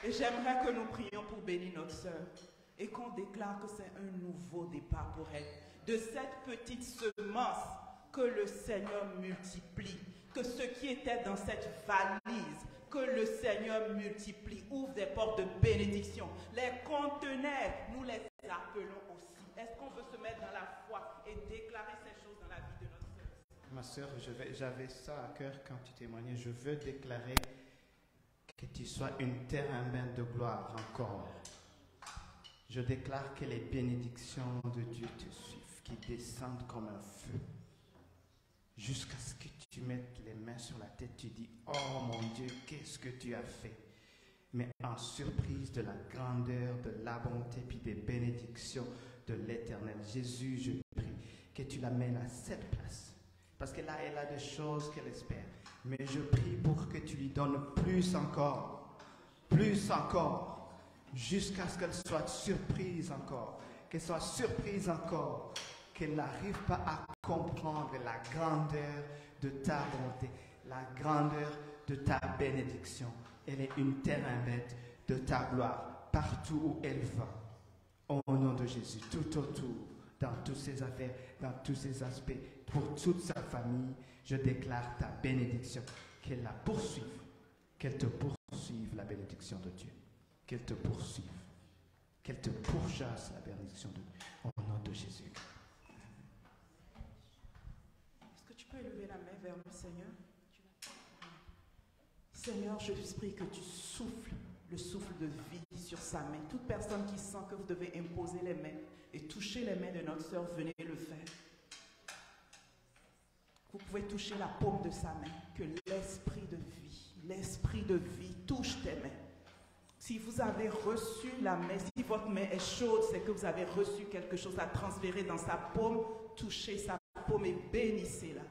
Et j'aimerais que nous prions pour bénir notre sœur et qu'on déclare que c'est un nouveau départ pour elle. De cette petite semence que le Seigneur multiplie, que ce qui était dans cette valise, que le Seigneur multiplie, ouvre des portes de bénédiction. Les conteneurs, nous les appelons aussi. Est-ce qu'on veut se mettre dans la foi et déclarer ces choses dans la vie de notre sœur? Ma soeur, j'avais ça à cœur quand tu témoignais. Je veux déclarer que tu sois une terre humaine de gloire encore. Je déclare que les bénédictions de Dieu te suivent, qui descendent comme un feu. Jusqu'à ce que tu mettes les mains sur la tête, tu dis, oh mon Dieu, qu'est-ce que tu as fait? Mais en surprise de la grandeur, de la bonté, puis des bénédictions de l'Éternel. Jésus, je prie que tu l'amènes à cette place. Parce que là, elle a des choses qu'elle espère. Mais je prie pour que tu lui donnes plus encore, jusqu'à ce qu'elle soit surprise encore, qu'elle soit surprise encore, qu'elle n'arrive pas à comprendre la grandeur de ta bonté, la grandeur de ta bénédiction. Elle est une terre humaine de ta gloire, partout où elle va. Au nom de Jésus, tout autour, dans toutes ses affaires, dans tous ses aspects, pour toute sa famille, je déclare ta bénédiction. Qu'elle la poursuive, qu'elle te poursuive la bénédiction de Dieu. Qu'elle te poursuive, qu'elle te pourchasse la bénédiction de Dieu. Au nom de Jésus. Est-ce que tu peux élever la main vers le Seigneur? Seigneur, je prie que tu souffles le souffle de vie sur sa main. Toute personne qui sent que vous devez imposer les mains et toucher les mains de notre sœur, venez le faire. Vous pouvez toucher la paume de sa main. Que l'esprit de vie touche tes mains. Si vous avez reçu la main, si votre main est chaude, c'est que vous avez reçu quelque chose à transférer dans sa paume. Touchez sa paume et bénissez-la.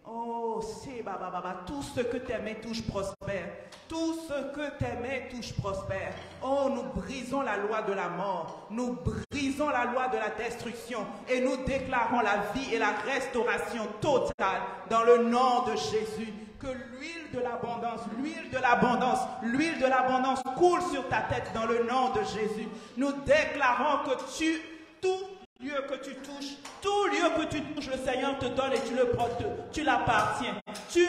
Oh, c'est baba, tout ce que tes mains touchent prospère. Tout ce que tes mains touchent prospère. Oh, nous brisons la loi de la mort. Nous brisons la loi de la destruction. Et nous déclarons la vie et la restauration totale dans le nom de Jésus. Que l'huile de l'abondance coule sur ta tête dans le nom de Jésus. Nous déclarons que tout lieu que tu touches, le Seigneur te donne et tu le prends, tu l'appartiens. Il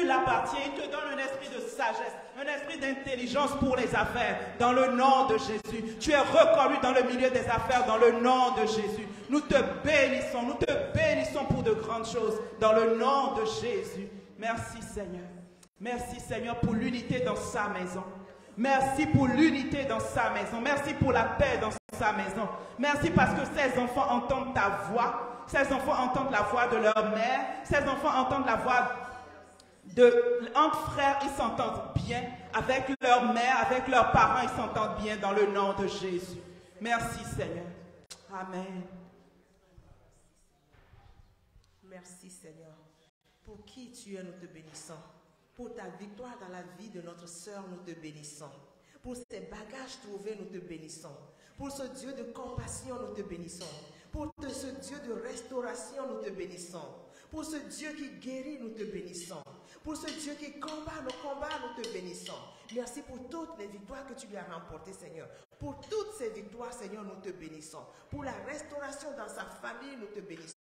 te donne un esprit de sagesse, un esprit d'intelligence pour les affaires, dans le nom de Jésus. Tu es reconnu dans le milieu des affaires, dans le nom de Jésus. Nous te bénissons pour de grandes choses, dans le nom de Jésus. Merci Seigneur. Merci Seigneur pour l'unité dans sa maison. Merci pour l'unité dans sa maison. Merci pour la paix dans sa maison. Merci parce que ces enfants entendent ta voix. Ces enfants entendent la voix de leur mère. Ces enfants entendent la voix entre frères. Ils s'entendent bien. Avec leur mère, avec leurs parents, ils s'entendent bien dans le nom de Jésus. Merci Seigneur. Amen. Merci Seigneur. Pour qui tu es, nous te bénissons. Pour ta victoire dans la vie de notre sœur, nous te bénissons. Pour ces bagages trouvés, nous te bénissons. Pour ce Dieu de compassion, nous te bénissons. Pour ce Dieu de restauration, nous te bénissons. Pour ce Dieu qui guérit, nous te bénissons. Pour ce Dieu qui combat nos combats, nous te bénissons. Merci pour toutes les victoires que tu lui as remportées, Seigneur. Pour toutes ces victoires, Seigneur, nous te bénissons. Pour la restauration dans sa famille, nous te bénissons.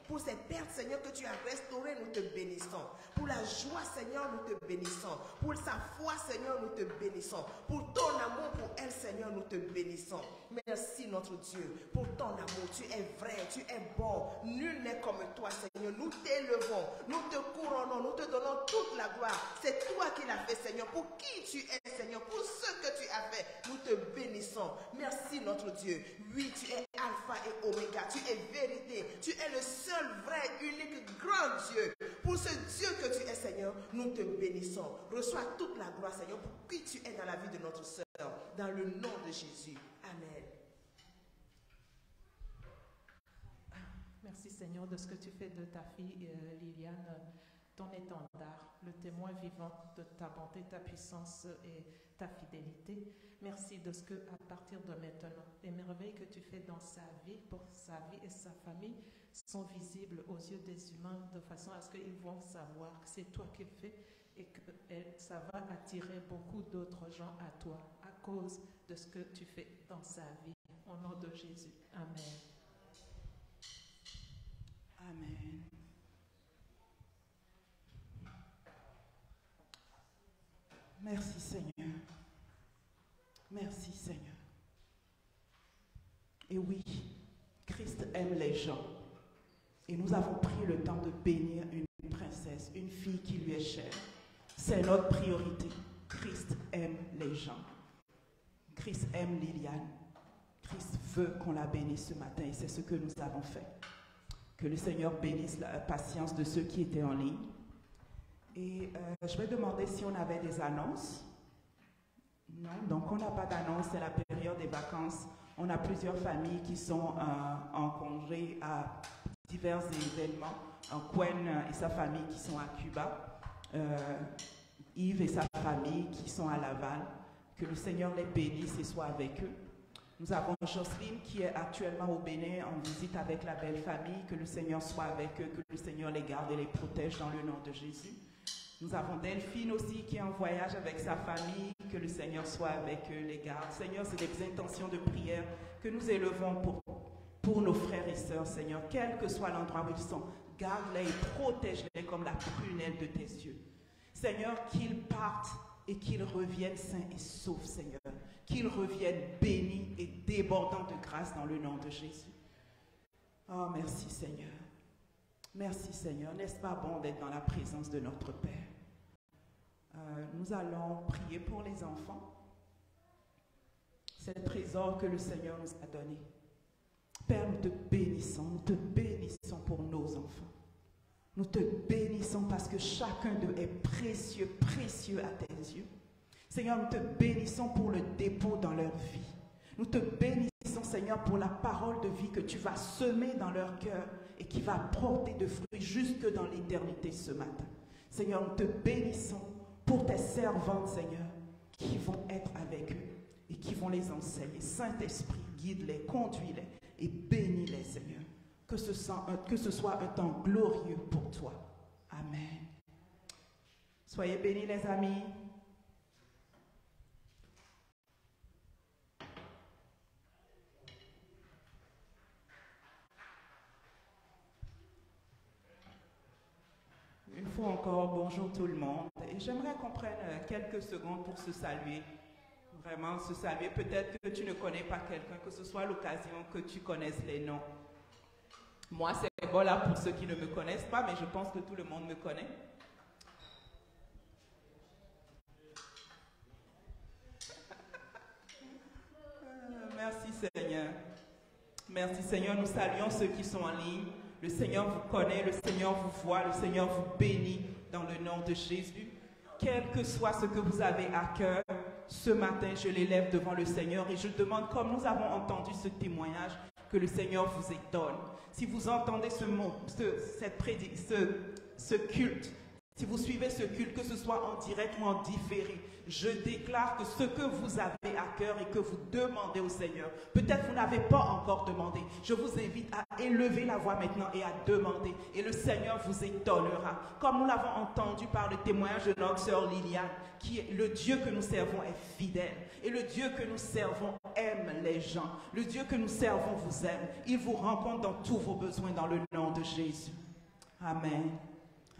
Pour ces pertes, Seigneur, que tu as restaurées, nous te bénissons. Pour la joie, Seigneur, nous te bénissons. Pour sa foi, Seigneur, nous te bénissons. Pour ton amour pour elle, Seigneur, nous te bénissons. Merci, notre Dieu, pour ton amour. Tu es vrai, tu es bon. Nul n'est comme toi, Seigneur. Nous t'élevons, nous te couronnons, nous te donnons toute la gloire. C'est toi qui l'as fait, Seigneur. Pour qui tu es, Seigneur, pour ce que tu as fait, nous te bénissons. Merci, notre Dieu. Oui, tu es Alpha et Oméga. Tu es vérité. Tu es le seul, vrai, unique, grand Dieu. Pour ce Dieu que tu es, Seigneur, nous te bénissons. Reçois toute la gloire, Seigneur, pour qui tu es dans la vie de notre sœur. Dans le nom de Jésus. Amen. Merci Seigneur de ce que tu fais de ta fille Liliane, ton étendard, le témoin vivant de ta bonté, ta puissance et ta fidélité. Merci de ce que, à partir de maintenant, les merveilles que tu fais dans sa vie, pour sa vie et sa famille, sont visibles aux yeux des humains de façon à ce qu'ils vont savoir que c'est toi qui le fais et que ça va attirer beaucoup d'autres gens à toi à cause de ce que tu fais dans sa vie. Au nom de Jésus. Amen. Amen. Merci Seigneur. Merci Seigneur. Et oui, Christ aime les gens. Et nous avons pris le temps de bénir une princesse, une fille qui lui est chère. C'est notre priorité. Christ aime les gens. Christ aime Liliane. Christ veut qu'on la bénisse ce matin et c'est ce que nous avons fait. Que le Seigneur bénisse la patience de ceux qui étaient en ligne. Et je vais demander si on avait des annonces. Non, donc on n'a pas d'annonce, c'est la période des vacances. On a plusieurs familles qui sont en congé à divers événements. Quen et sa famille qui sont à Cuba. Yves et sa famille qui sont à Laval. Que le Seigneur les bénisse et soit avec eux. Nous avons Jocelyne qui est actuellement au Bénin en visite avec la belle famille. Que le Seigneur soit avec eux, que le Seigneur les garde et les protège dans le nom de Jésus. Nous avons Delphine aussi qui est en voyage avec sa famille. Que le Seigneur soit avec eux, les garde. Seigneur, c'est des intentions de prière que nous élevons pour nos frères et sœurs, Seigneur. Quel que soit l'endroit où ils sont, garde-les et protège-les comme la prunelle de tes yeux. Seigneur, qu'ils partent et qu'ils reviennent sains et saufs, Seigneur. Qu'ils reviennent bénis et débordants de grâce dans le nom de Jésus. Oh, merci Seigneur. Merci Seigneur. N'est-ce pas bon d'être dans la présence de notre Père? Nous allons prier pour les enfants. C'est le trésor que le Seigneur nous a donné. Père, nous te bénissons pour nos enfants. Nous te bénissons parce que chacun d'eux est précieux, précieux à tes yeux. Seigneur, nous te bénissons pour le dépôt dans leur vie. Nous te bénissons, Seigneur, pour la parole de vie que tu vas semer dans leur cœur et qui va porter de fruits jusque dans l'éternité ce matin. Seigneur, nous te bénissons pour tes servantes, Seigneur, qui vont être avec eux et qui vont les enseigner. Saint-Esprit, guide-les, conduis-les et bénis-les, Seigneur. Que ce soit un temps glorieux pour toi. Amen. Soyez bénis, les amis. Une fois encore, bonjour tout le monde. Et j'aimerais qu'on prenne quelques secondes pour se saluer. Vraiment se saluer. Peut-être que tu ne connais pas quelqu'un, que ce soit l'occasion que tu connaisses les noms. Moi, c'est voilà pour ceux qui ne me connaissent pas, mais je pense que tout le monde me connaît. Merci Seigneur. Merci Seigneur. Nous saluons ceux qui sont en ligne. Le Seigneur vous connaît, le Seigneur vous voit, le Seigneur vous bénit dans le nom de Jésus. Quel que soit ce que vous avez à cœur, ce matin, je l'élève devant le Seigneur et je demande, comme nous avons entendu ce témoignage, que le Seigneur vous étonne. Si vous entendez ce mot, ce culte, si vous suivez ce culte, que ce soit en direct ou en différé, je déclare que ce que vous avez à cœur et que vous demandez au Seigneur, peut-être vous n'avez pas encore demandé, je vous invite à élever la voix maintenant et à demander. Et le Seigneur vous étonnera. Comme nous l'avons entendu par le témoignage de notre sœur Liliane, qui est le Dieu que nous servons est fidèle. Et le Dieu que nous servons aime les gens. Le Dieu que nous servons vous aime. Il vous rencontre dans tous vos besoins dans le nom de Jésus. Amen.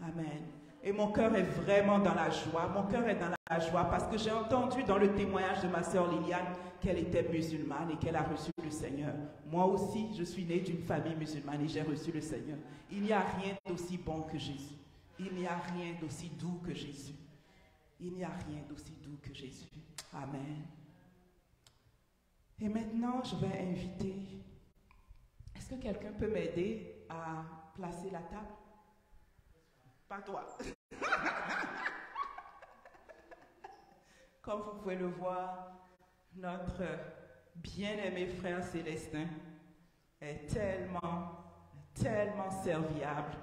Amen. Et mon cœur est vraiment dans la joie. Mon cœur est dans la joie parce que j'ai entendu dans le témoignage de ma sœur Liliane qu'elle était musulmane et qu'elle a reçu le Seigneur. Moi aussi, je suis née d'une famille musulmane et j'ai reçu le Seigneur. Il n'y a rien d'aussi bon que Jésus. Il n'y a rien d'aussi doux que Jésus. Il n'y a rien d'aussi doux que Jésus. Amen. Et maintenant, je vais inviter... Est-ce que quelqu'un peut m'aider à placer la table? Pas toi. Comme vous pouvez le voir, notre bien-aimé frère Célestin est tellement serviable.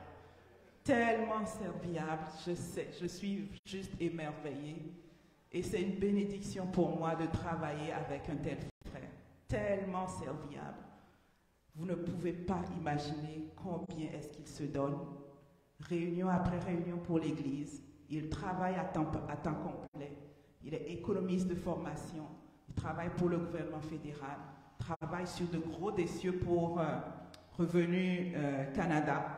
Tellement serviable. Je sais, je suis juste émerveillée. Et c'est une bénédiction pour moi de travailler avec un tel frère. Tellement serviable. Vous ne pouvez pas imaginer combien est-ce qu'il se donne. Réunion après réunion pour l'Église. Il travaille à temps complet. Il est économiste de formation. Il travaille pour le gouvernement fédéral. Travaille sur de gros dossiers pour Revenu Canada.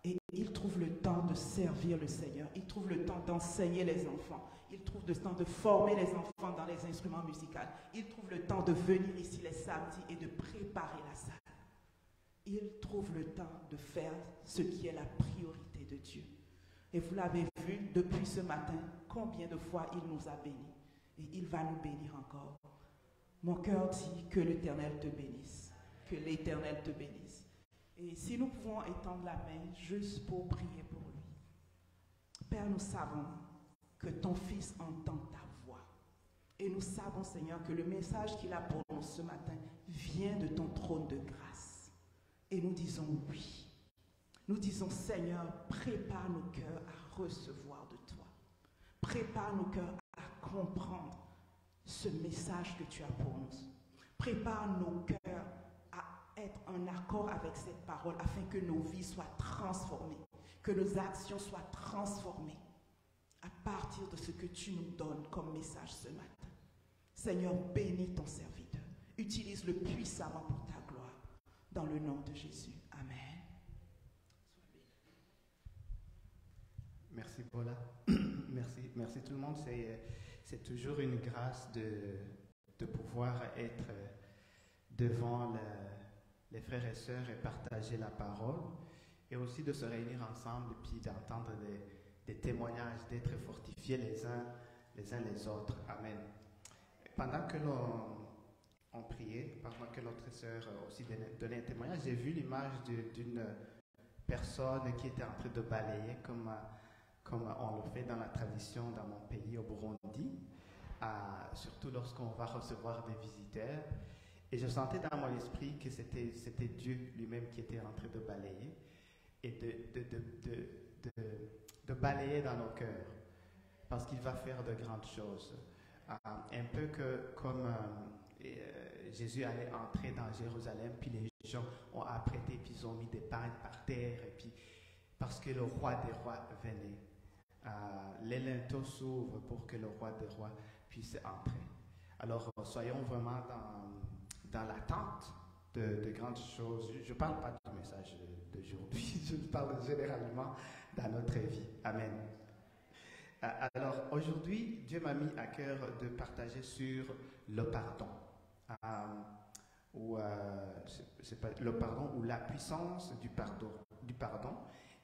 Et il trouve le temps de servir le Seigneur. Il trouve le temps d'enseigner les enfants. Il trouve le temps de former les enfants dans les instruments musicaux. Il trouve le temps de venir ici les samedis et de préparer la salle. Il trouve le temps de faire ce qui est la priorité de Dieu. Et vous l'avez vu depuis ce matin, combien de fois il nous a bénis. Et il va nous bénir encore. Mon cœur dit que l'Éternel te bénisse. Que l'Éternel te bénisse. Et si nous pouvons étendre la main juste pour prier pour lui. Père, nous savons que ton Fils entend ta voix. Et nous savons, Seigneur, que le message qu'il a pour nous ce matin vient de ton trône de grâce. Et nous disons oui. Nous disons, Seigneur, prépare nos cœurs à recevoir de toi. Prépare nos cœurs à comprendre ce message que tu as pour nous. Prépare nos cœurs à être en accord avec cette parole afin que nos vies soient transformées, que nos actions soient transformées à partir de ce que tu nous donnes comme message ce matin. Seigneur, bénis ton serviteur. Utilise-le puissamment pour ta gloire. Dans le nom de Jésus. Amen. Merci Paula. Merci tout le monde. C'est toujours une grâce de pouvoir être devant les frères et sœurs et partager la parole, et aussi de se réunir ensemble et puis d'entendre des témoignages, d'être fortifiés les uns les autres. Amen. Pendant que l'on priait, pendant que notre sœur aussi donnait un témoignage, j'ai vu l'image d'une personne qui était en train de balayer comme on le fait dans la tradition dans mon pays, au Burundi, surtout lorsqu'on va recevoir des visiteurs. Et je sentais dans mon esprit que c'était Dieu lui-même qui était en train de balayer et de balayer dans nos cœurs, parce qu'il va faire de grandes choses. Un peu comme Jésus allait entrer dans Jérusalem, puis les gens ont apprêté, puis ils ont mis des pagnes par terre, et puis parce que le roi des rois venait. Les linteaux s'ouvrent pour que le roi des rois puisse entrer. Alors soyons vraiment dans l'attente de grandes choses. Je ne parle pas du message d'aujourd'hui, je parle généralement dans notre vie. Amen. Alors aujourd'hui, Dieu m'a mis à cœur de partager sur le pardon. Le pardon ou la puissance du pardon.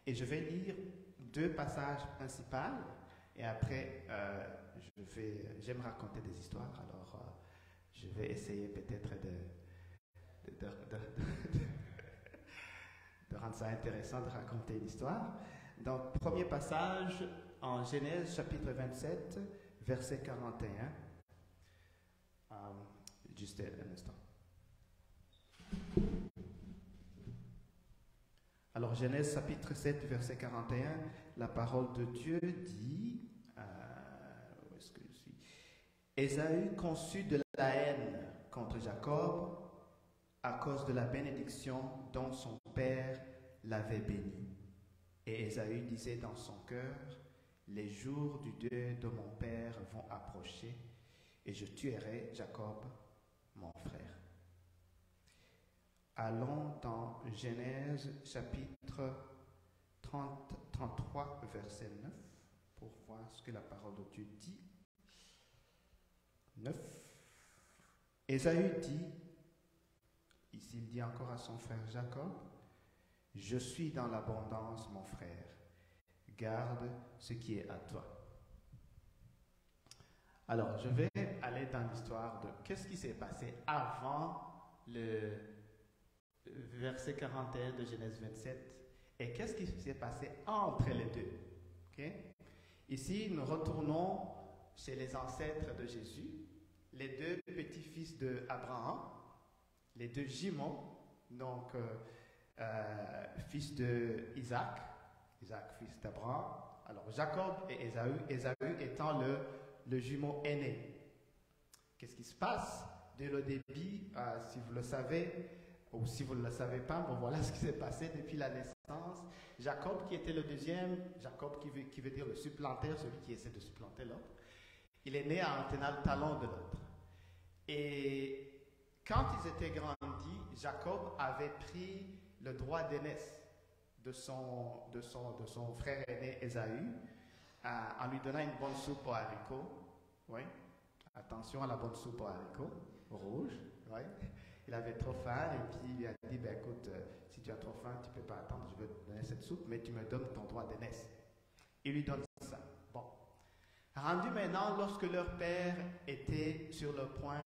Et je vais lire 2 passages principaux et après j'aime raconter des histoires, alors je vais essayer peut-être de rendre ça intéressant de raconter une histoire. Donc, premier passage en Genèse chapitre 27, verset 41. Juste un instant. Alors, Genèse chapitre 7, verset 41, la parole de Dieu dit, où est-ce que je suis? Ésaü conçut de la haine contre Jacob à cause de la bénédiction dont son père l'avait béni. Et Ésaü disait dans son cœur, les jours du deuil de mon père vont approcher, et je tuerai Jacob, mon frère. Allons dans Genèse chapitre 33, verset 9, pour voir ce que la parole de Dieu dit. 9. Ésaü dit, ici il dit encore à son frère Jacob, « Je suis dans l'abondance, mon frère, garde ce qui est à toi. » Alors, je vais aller dans l'histoire de qu'est-ce qui s'est passé avant le verset 41 de Genèse 27 et qu'est-ce qui s'est passé entre les deux. Okay? Ici, nous retournons chez les ancêtres de Jésus, les deux petits-fils d'Abraham, les deux jumeaux, donc fils d'Isaac, Isaac fils d'Abraham, alors Jacob et Ésaü, Ésaü étant le jumeau aîné. Qu'est-ce qui se passe dès le début, si vous le savez, ou si vous ne le savez pas, bon, voilà ce qui s'est passé depuis la naissance. Jacob qui était le deuxième, Jacob qui veut dire le supplanteur, celui qui essaie de supplanter l'autre, il est né en tenant le talon de l'autre. Et quand ils étaient grandis, Jacob avait pris le droit d'aînesse de son frère aîné Ésaü, en lui donnant une bonne soupe aux haricots. Oui. Attention à la bonne soupe aux haricots rouges. Oui. Il avait trop faim et puis il lui a dit, ben, écoute, si tu as trop faim, tu ne peux pas attendre, je vais te donner cette soupe, mais tu me donnes ton droit d'aînesse. Il lui donne ça. Bon. Rendu maintenant, lorsque leur père était sur le point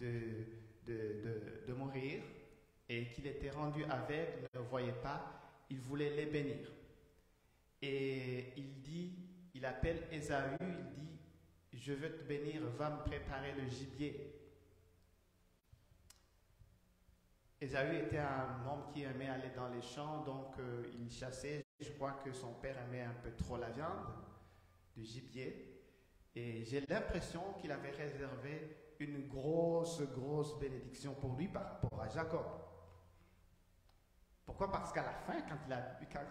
de mourir et qu'il était rendu aveugle, ne voyait pas, il voulait les bénir. Et il appelle Ésaü, il dit, je veux te bénir, va me préparer le gibier. Ésaü était un homme qui aimait aller dans les champs, donc il chassait. Je crois que son père aimait un peu trop la viande, du gibier. Et j'ai l'impression qu'il avait réservé une grosse bénédiction pour lui par rapport à Jacob. Pourquoi? Parce qu'à la fin,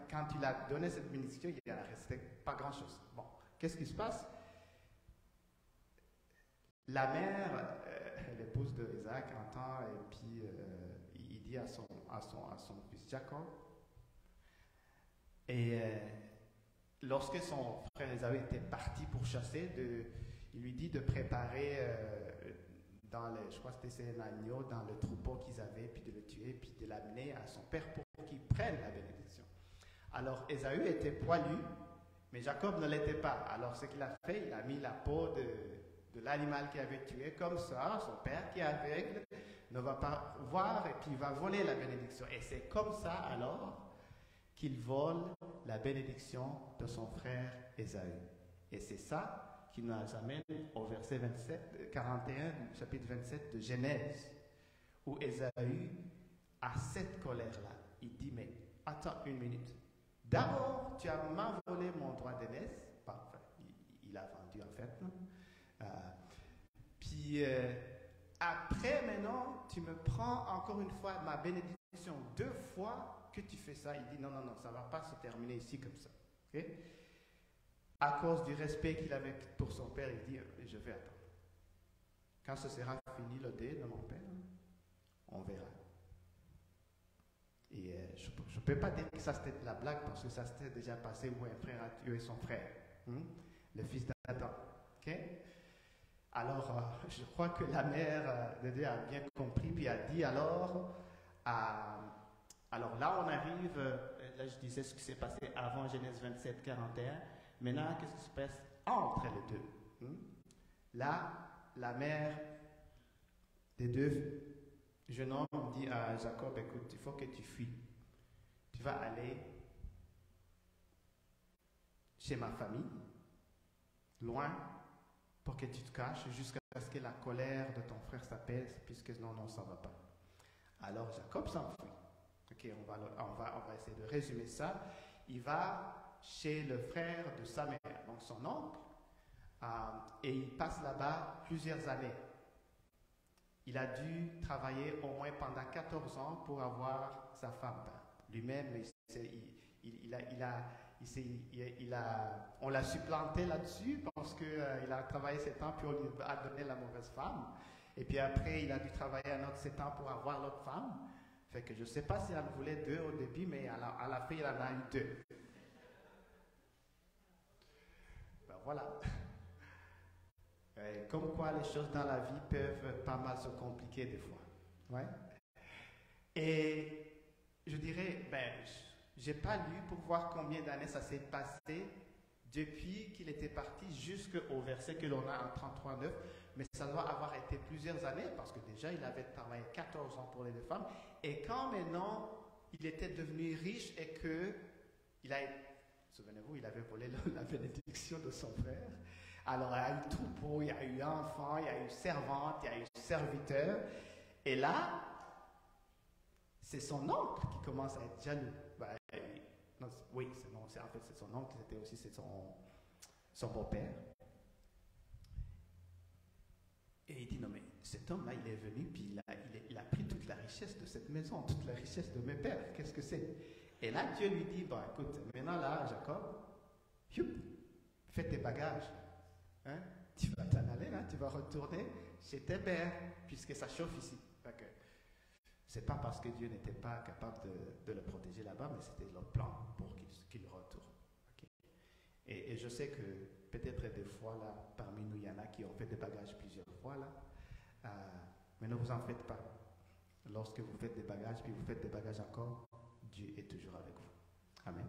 quand il a donné cette bénédiction, il ne restait pas grand-chose. Bon, qu'est-ce qui se passe? La mère, l'épouse d'Isaac, entend et puis il dit à son fils Jacob. Et lorsque son frère Ésaü était parti pour chasser, il lui dit de préparer je crois que c'était un agneau, dans le troupeau qu'ils avaient, puis de le tuer, puis de l'amener à son père pour qu'il prenne la bénédiction. Alors Ésaü était poilu, mais Jacob ne l'était pas. Alors ce qu'il a fait, il a mis la peau de l'animal qu'il avait tué, comme ça, son père qui est aveugle ne va pas voir et puis il va voler la bénédiction. Et c'est comme ça alors qu'il vole la bénédiction de son frère Ésaü. Et c'est ça qui nous amène au verset 41 du chapitre 27 de Genèse, où Ésaü a cette colère-là. Il dit, mais attends une minute. D'abord, tu m'as volé mon droit d'aînesse. Enfin, il a vendu en fait. Puis après, maintenant, tu me prends encore une fois ma bénédiction. 2 fois que tu fais ça. Il dit, non, ça ne va pas se terminer ici comme ça. Okay? À cause du respect qu'il avait pour son père, il dit, je vais attendre. Quand ce sera fini le dé de mon père, on verra. Et je ne peux pas dire que ça c'était de la blague parce que ça s'était déjà passé où un frère a tué son frère, le fils d'Adam. Okay? Alors, je crois que la mère de Dieu a bien compris, puis a dit alors là on arrive, là je disais ce qui s'est passé avant Genèse 27, 41. Maintenant, qu'est-ce qui se passe entre les deux? Là, la mère des deux jeunes hommes dit à Jacob, écoute, il faut que tu fuis. Tu vas aller chez ma famille, loin, pour que tu te caches jusqu'à ce que la colère de ton frère s'apaise, puisque non, ça ne va pas. Alors Jacob s'enfuit. Ok, on va essayer de résumer ça. Il va chez le frère de sa mère, donc son oncle, et il passe là-bas plusieurs années. Il a dû travailler au moins pendant 14 ans pour avoir sa femme. Lui-même, on l'a supplanté là-dessus parce qu'il a travaillé 7 ans puis on lui a donné la mauvaise femme. Et puis après, il a dû travailler un autre 7 ans pour avoir l'autre femme. Fait que je ne sais pas s'il en voulait 2 au début, mais à la fin, il en a eu 2. Ben voilà. Comme quoi les choses dans la vie peuvent pas mal se compliquer des fois. Ouais. Et je dirais, j'ai pas lu pour voir combien d'années ça s'est passé depuis qu'il était parti jusqu'au verset que l'on a en 33,9, mais ça doit avoir été plusieurs années parce que déjà il avait travaillé 14 ans pour les 2 femmes. Et quand maintenant il était devenu riche et que souvenez-vous, il avait volé la bénédiction de son frère. Alors il y a eu troupeau, il y a eu enfant, il y a eu servante, il y a eu serviteur. Et là, c'est son oncle qui commence à être jaloux. Oui, en fait c'est son oncle, c'était aussi son beau-père. Et il dit, non mais cet homme-là, il est venu, puis il a pris toute la richesse de cette maison, toute la richesse de mes pères. Qu'est-ce que c'est? Et là, Dieu lui dit, écoute, maintenant là, Jacob, fais tes bagages. Hein? Tu vas t'en aller, hein? Tu vas retourner chez tes pères, puisque ça chauffe ici. C'est pas parce que Dieu n'était pas capable de le protéger là-bas, mais c'était leur plan pour qu'il retourne. Okay? Et je sais que peut-être des fois, là, parmi nous, il y en a qui ont fait des bagages plusieurs fois, là. Mais ne vous en faites pas. Lorsque vous faites des bagages, puis vous faites des bagages encore, Dieu est toujours avec vous. Amen.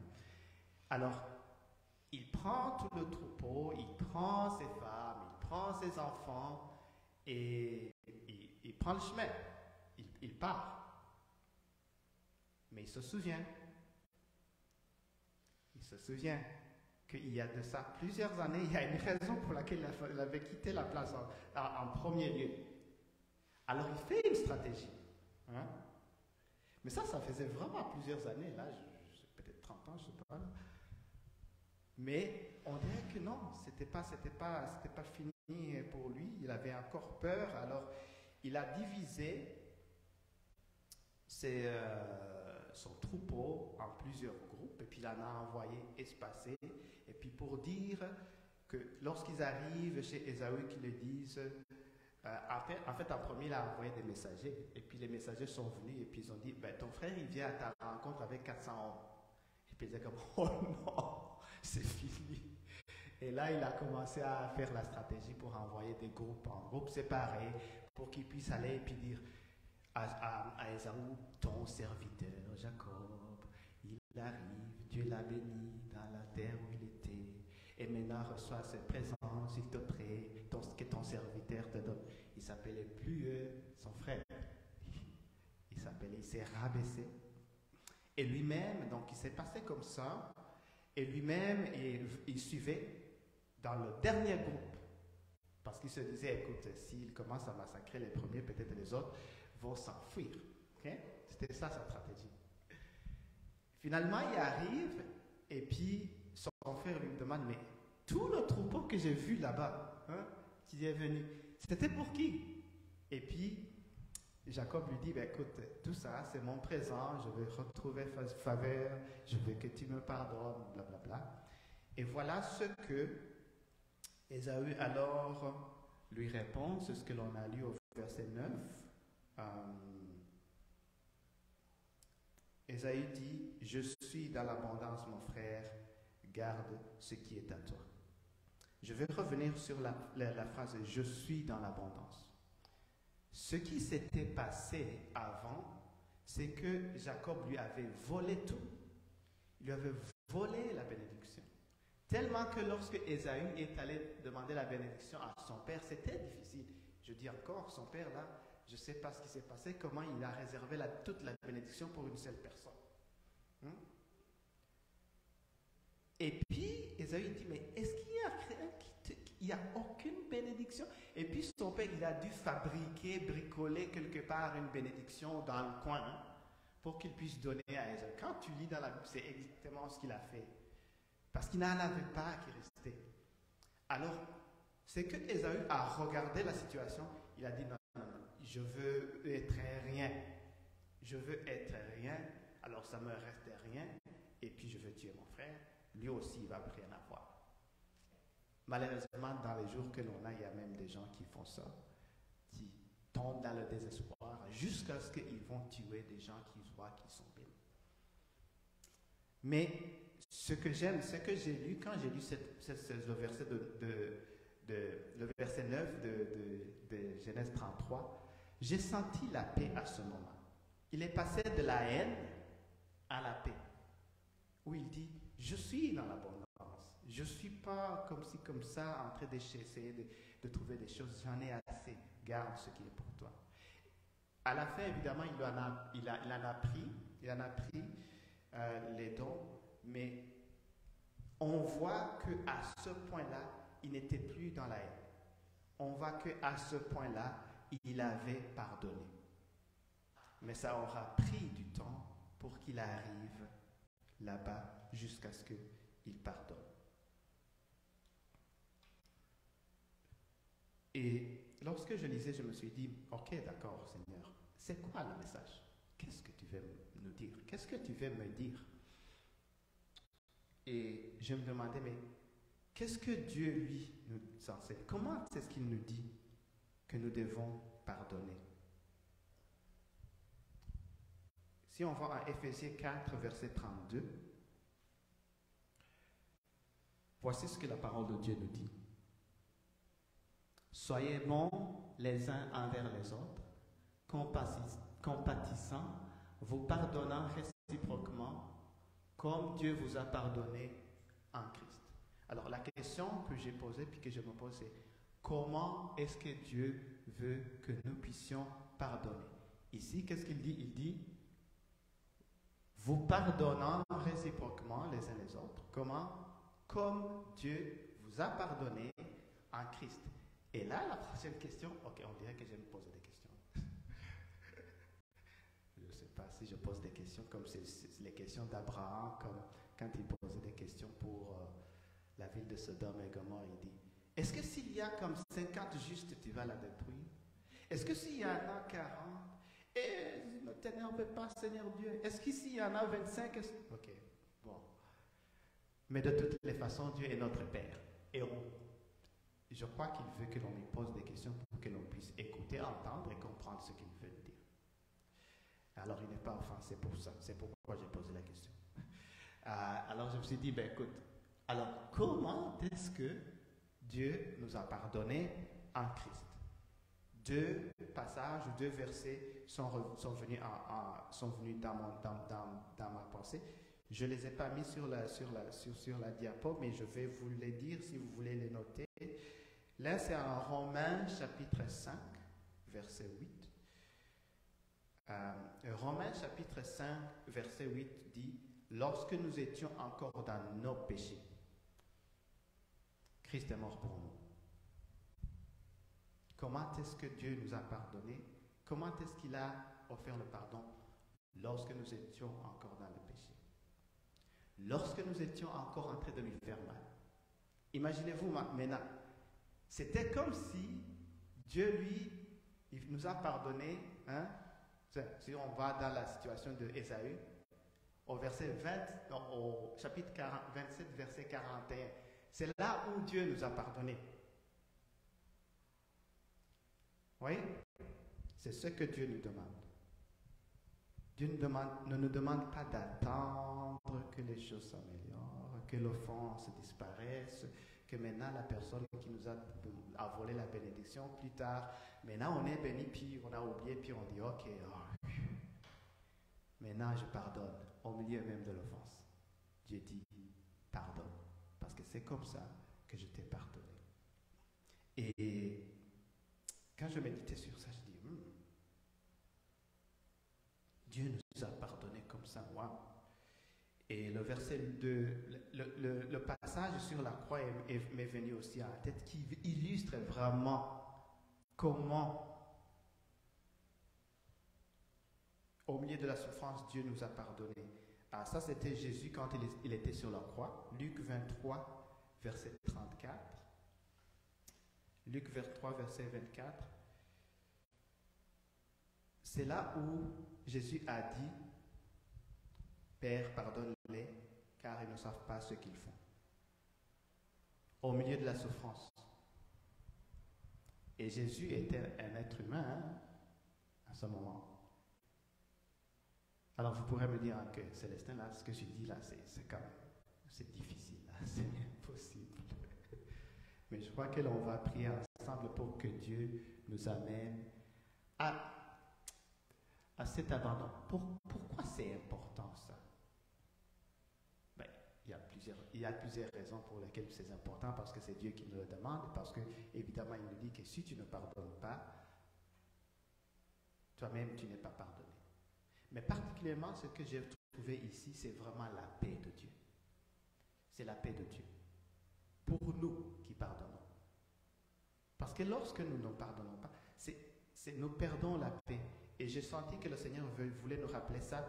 Alors, il prend tout le troupeau, il prend ses femmes, il prend ses enfants, et il prend le chemin. Il part. Mais il se souvient qu'il y a de ça plusieurs années, il y a une raison pour laquelle il avait quitté la place en premier lieu. Alors il fait une stratégie. Hein? Mais ça faisait vraiment plusieurs années, là, peut-être 30 ans, je ne sais pas. Mais on dirait que non, c'était pas fini pour lui, il avait encore peur, alors il a divisé son troupeau en plusieurs groupes, et puis il en a envoyé espacer, et puis pour dire que lorsqu'ils arrivent chez Ésaü, qu'ils le disent, en fait, en premier, il a envoyé des messagers, et puis les messagers sont venus, et puis ils ont dit, ton frère, il vient à ta rencontre avec 400 hommes. Et puis il disait comme, oh non, c'est fini. Et là, il a commencé à faire la stratégie pour envoyer des groupes en groupes séparés, pour qu'ils puissent aller et puis dire à Ésaü, ton serviteur Jacob, il arrive, Dieu l'a béni dans la terre où il était, et maintenant reçoit cette présence, s'il te plaît, que ton serviteur te donne. Il s'appelait plus son frère, il s'est rabaissé, et lui-même, donc il s'est passé comme ça, et lui-même, il suivait dans le dernier groupe, parce qu'il se disait, écoute, s'il commence à massacrer les premiers, peut-être les autres vont s'enfuir. Okay? C'était ça sa stratégie. Finalement, il arrive, et puis son frère lui demande, mais tout le troupeau que j'ai vu là-bas, qui est venu, c'était pour qui? Et puis, Jacob lui dit, écoute, tout ça, c'est mon présent, je vais retrouver faveur, je veux que tu me pardonnes, blablabla. Et voilà ce que Ésaü alors lui répond, c'est ce que l'on a lu au verset 9. Ésaü dit, je suis dans l'abondance, mon frère, garde ce qui est à toi. Je vais revenir sur la phrase, je suis dans l'abondance. Ce qui s'était passé avant, c'est que Jacob lui avait volé tout. Il lui avait volé la bénédiction. Tellement que lorsque Ésaü est allé demander la bénédiction à son père, c'était difficile. Je dis encore, son père là, je ne sais pas ce qui s'est passé, comment il a réservé toute la bénédiction pour une seule personne. Et puis, Ésaü dit, mais est-ce qu'il y a rien il n'y a aucune bénédiction? Et puis son père, il a dû bricoler quelque part une bénédiction dans le coin pour qu'il puisse donner à Ésaü. Quand tu lis dans la Bible, c'est exactement ce qu'il a fait. Parce qu'il n'en avait pas qui restait. Alors, c'est que Ésaü a regardé la situation, il a dit, non, je veux être rien. Je veux être rien, alors ça me reste rien, et puis je veux tuer mon frère. Lui aussi, il va rien avoir. Malheureusement, dans les jours que l'on a, il y a même des gens qui font ça, qui tombent dans le désespoir jusqu'à ce qu'ils vont tuer des gens qui voient qu'ils sont bénis. Mais ce que j'aime, ce que j'ai lu, quand j'ai lu le verset le verset 9 de Genèse 33, j'ai senti la paix à ce moment. Il est passé de la haine à la paix, où il dit, je suis dans l'abondance, je ne suis pas comme ci, comme ça, en train d'essayer de trouver des choses, j'en ai assez, garde ce qui est pour toi. À la fin, évidemment, il en a pris les dons, mais on voit qu'à ce point-là, il n'était plus dans la haine. On voit qu'à ce point-là, il avait pardonné. Mais ça aura pris du temps pour qu'il arrive là-bas jusqu'à ce qu'il pardonne. Et lorsque je lisais, je me suis dit, ok, d'accord, Seigneur, c'est quoi le message? Qu'est-ce que tu veux nous dire? Qu'est-ce que tu veux me dire? Et je me demandais, mais qu'est-ce que Dieu, lui, nous enseigne? Comment est-ce qu'il nous dit que nous devons pardonner? Si on va à Éphésiens 4, verset 32, voici ce que la parole de Dieu nous dit. Soyez bons les uns envers les autres, compatissants, vous pardonnant réciproquement, comme Dieu vous a pardonné en Christ. Alors la question que j'ai posée puis que je me pose, c'est comment est-ce que Dieu veut que nous puissions pardonner? Ici, qu'est-ce qu'il dit? Il dit, vous pardonnant réciproquement les uns les autres. Comment? Comme Dieu vous a pardonné en Christ. Et là, la prochaine question, ok, on dirait que je vais me poser des questions. Je ne sais pas si je pose des questions comme c'est les questions d'Abraham, comme quand il posait des questions pour la ville de Sodome et Gomorrhe, il dit, est-ce que s'il y a comme 50 justes, tu vas la détruire? Est-ce que s'il y en a 40, et ne t'énerve pas, Seigneur Dieu? Est-ce qu'ici il y en a 25? Ok, bon. Mais de toutes les façons, Dieu est notre Père. Et je crois qu'il veut que l'on lui pose des questions pour que l'on puisse écouter, entendre et comprendre ce qu'il veut dire. Alors, il n'est pas offensé pour ça. C'est pourquoi j'ai posé la question. Alors, je me suis dit, ben écoute, alors comment est-ce que Dieu nous a pardonné en Christ? Deux passages ou deux versets sont venus dans ma pensée. Je ne les ai pas mis sur la diapo, mais je vais vous les dire si vous voulez les noter. Là, c'est en Romains chapitre 5, verset 8. Romains chapitre 5, verset 8 dit, « Lorsque nous étions encore dans nos péchés, Christ est mort pour nous. » Comment est-ce que Dieu nous a pardonné? Comment est-ce qu'il a offert le pardon? Lorsque nous étions encore dans le péché. Lorsque nous étions encore en train de lui faire mal. Imaginez-vous maintenant, c'était comme si Dieu, lui, il nous a pardonné, hein? Si on va dans la situation de Ésaü, au chapitre 27, verset 41, c'est là où Dieu nous a pardonné. Oui? C'est ce que Dieu nous demande. Dieu ne nous demande pas d'attendre que les choses s'améliorent, que l'offense disparaisse, que maintenant la personne qui nous a volé la bénédiction, plus tard, maintenant on est béni, puis on a oublié, puis on dit ok, maintenant je pardonne, au milieu même de l'offense. Dieu dit pardonne, parce que c'est comme ça que je t'ai pardonné. Et quand je méditais sur ça, je dis Dieu nous a pardonné comme ça, waouh. Et le verset 2, le passage sur la croix m'est venu aussi à la tête, qui illustre vraiment comment, au milieu de la souffrance, Dieu nous a pardonné. Ah, ça, c'était Jésus quand il était sur la croix. Luc 23, verset 34. Luc 23, verset 24. C'est là où Jésus a dit, Père, pardonne-les, car ils ne savent pas ce qu'ils font. Au milieu de la souffrance. Et Jésus était un être humain hein, à ce moment. Alors vous pourrez me dire que Célestin, là, ce que je dis là, c'est quand même, c'est difficile, là, c'est impossible. Mais je crois que l'on va prier ensemble pour que Dieu nous amène à cet abandon. Pourquoi c'est important ça? Ben, il y a plusieurs raisons pour lesquelles c'est important, parce que c'est Dieu qui nous le demande, parce que évidemment il nous dit que si tu ne pardonnes pas, toi-même tu n'es pas pardonné. Mais particulièrement ce que j'ai trouvé ici, c'est vraiment la paix de Dieu. C'est la paix de Dieu. Pour nous qui pardonnons. Parce que lorsque nous ne pardonnons pas, nous perdons la paix. Et j'ai senti que le Seigneur voulait nous rappeler ça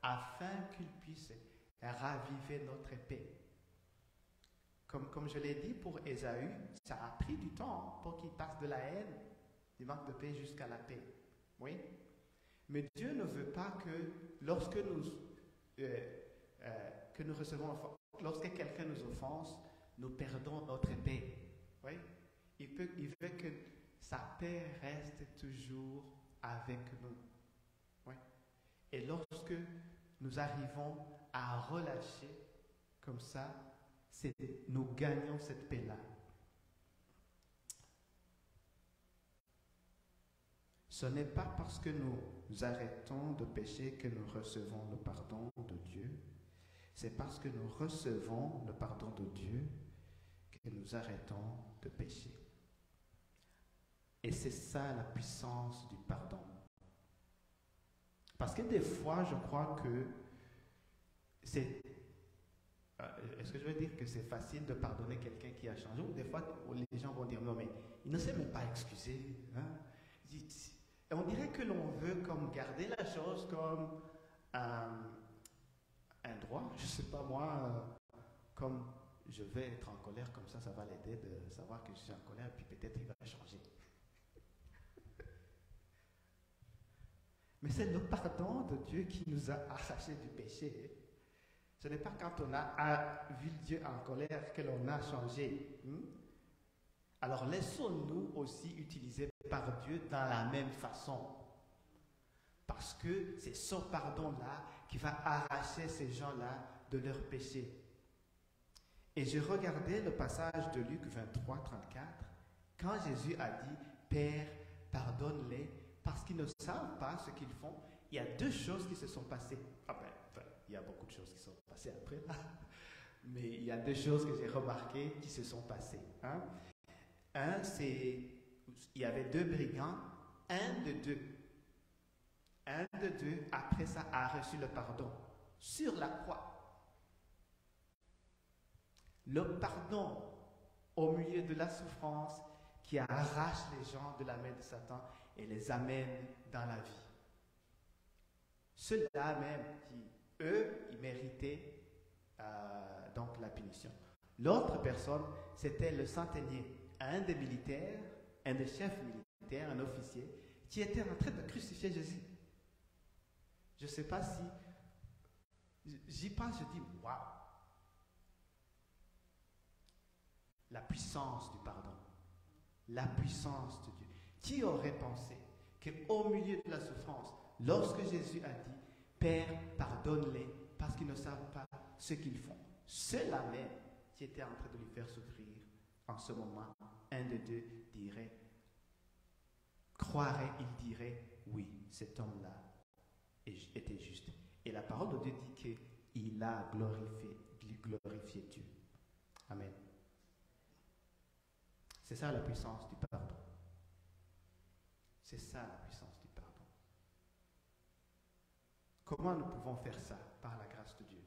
afin qu'il puisse raviver notre paix. Comme je l'ai dit pour Ésaü, ça a pris du temps pour qu'il passe de la haine, du manque de paix jusqu'à la paix. Oui? Mais Dieu ne veut pas que lorsque nous recevons, lorsque quelqu'un nous offense, nous perdons notre paix. Oui? Il veut que sa paix reste toujours avec nous. Oui? Et lorsque nous arrivons à relâcher comme ça, nous gagnons cette paix-là. Ce n'est pas parce que nous arrêtons de pécher que nous recevons le pardon de Dieu. C'est parce que nous recevons le pardon de Dieu que nous arrêtons de pécher. Et c'est ça la puissance du pardon. Parce que des fois, je crois que c'est... Est-ce que je veux dire que c'est facile de pardonner quelqu'un qui a changé? Ou des fois, les gens vont dire, non mais il ne s'est même pas excusé. Hein? Et on dirait que l'on veut comme garder la chose comme un droit. Je ne sais pas moi, comme je vais être en colère, comme ça va l'aider de savoir que je suis en colère, puis peut-être il va changer. Mais c'est le pardon de Dieu qui nous a arrachés du péché. Ce n'est pas quand on a vu Dieu en colère que l'on a changé. Alors laissons-nous aussi utiliser par Dieu dans la même façon. Parce que c'est son pardon-là qui va arracher ces gens-là de leur péché. Et je regardais le passage de Luc 23, 34, quand Jésus a dit « Père, pardonne-les, parce qu'ils ne savent pas ce qu'ils font », il y a deux choses qui se sont passées. Il y a beaucoup de choses qui sont passées après, là. Mais il y a deux choses que j'ai remarquées qui se sont passées. Hein? Un, il y avait deux brigands, un de deux, après ça, a reçu le pardon sur la croix. Le pardon au milieu de la souffrance qui arrache les gens de la main de Satan et les amène dans la vie. Ceux-là même qui, eux, ils méritaient donc la punition. L'autre personne, c'était le centenier, un des militaires, un des chefs militaires, un officier, qui était en train de crucifier Jésus. Je ne sais pas si... J'y pense, je dis, waouh! La puissance du pardon. La puissance de Dieu. Qui aurait pensé qu'au milieu de la souffrance, lorsque Jésus a dit, Père, pardonne-les, parce qu'ils ne savent pas ce qu'ils font. Ceux-là même qui étaient en train de lui faire souffrir, en ce moment, un de deux il dirait, oui, cet homme-là était juste. Et la parole de Dieu dit qu'il a glorifié Dieu. Amen. C'est ça la puissance du pardon. C'est ça la puissance du pardon. Comment nous pouvons faire ça? Par la grâce de Dieu.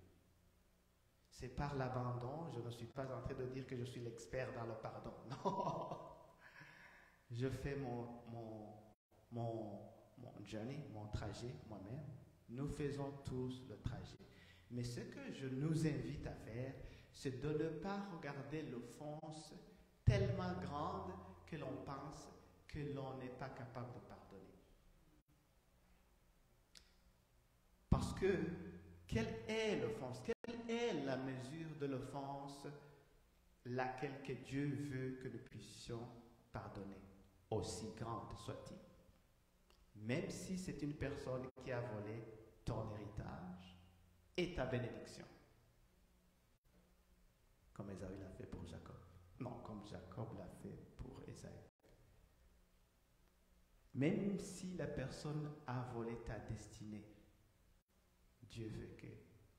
C'est par l'abandon. Je ne suis pas en train de dire que je suis l'expert dans le pardon. Non. Je fais mon journey, mon trajet moi-même. Nous faisons tous le trajet. Mais ce que je nous invite à faire, c'est de ne pas regarder l'offense tellement grande que l'on pense que l'on n'est pas capable de pardonner. Parce que, quelle est l'offense? Quelle est la mesure de l'offense laquelle que Dieu veut que nous puissions pardonner? aussi grande soit-il. Même si c'est une personne qui a volé ton héritage et ta bénédiction. Comme Ésaü l'a fait pour Jacob. Non, comme Jacob l'a fait pour Ésaü. Même si la personne a volé ta destinée, Dieu veut que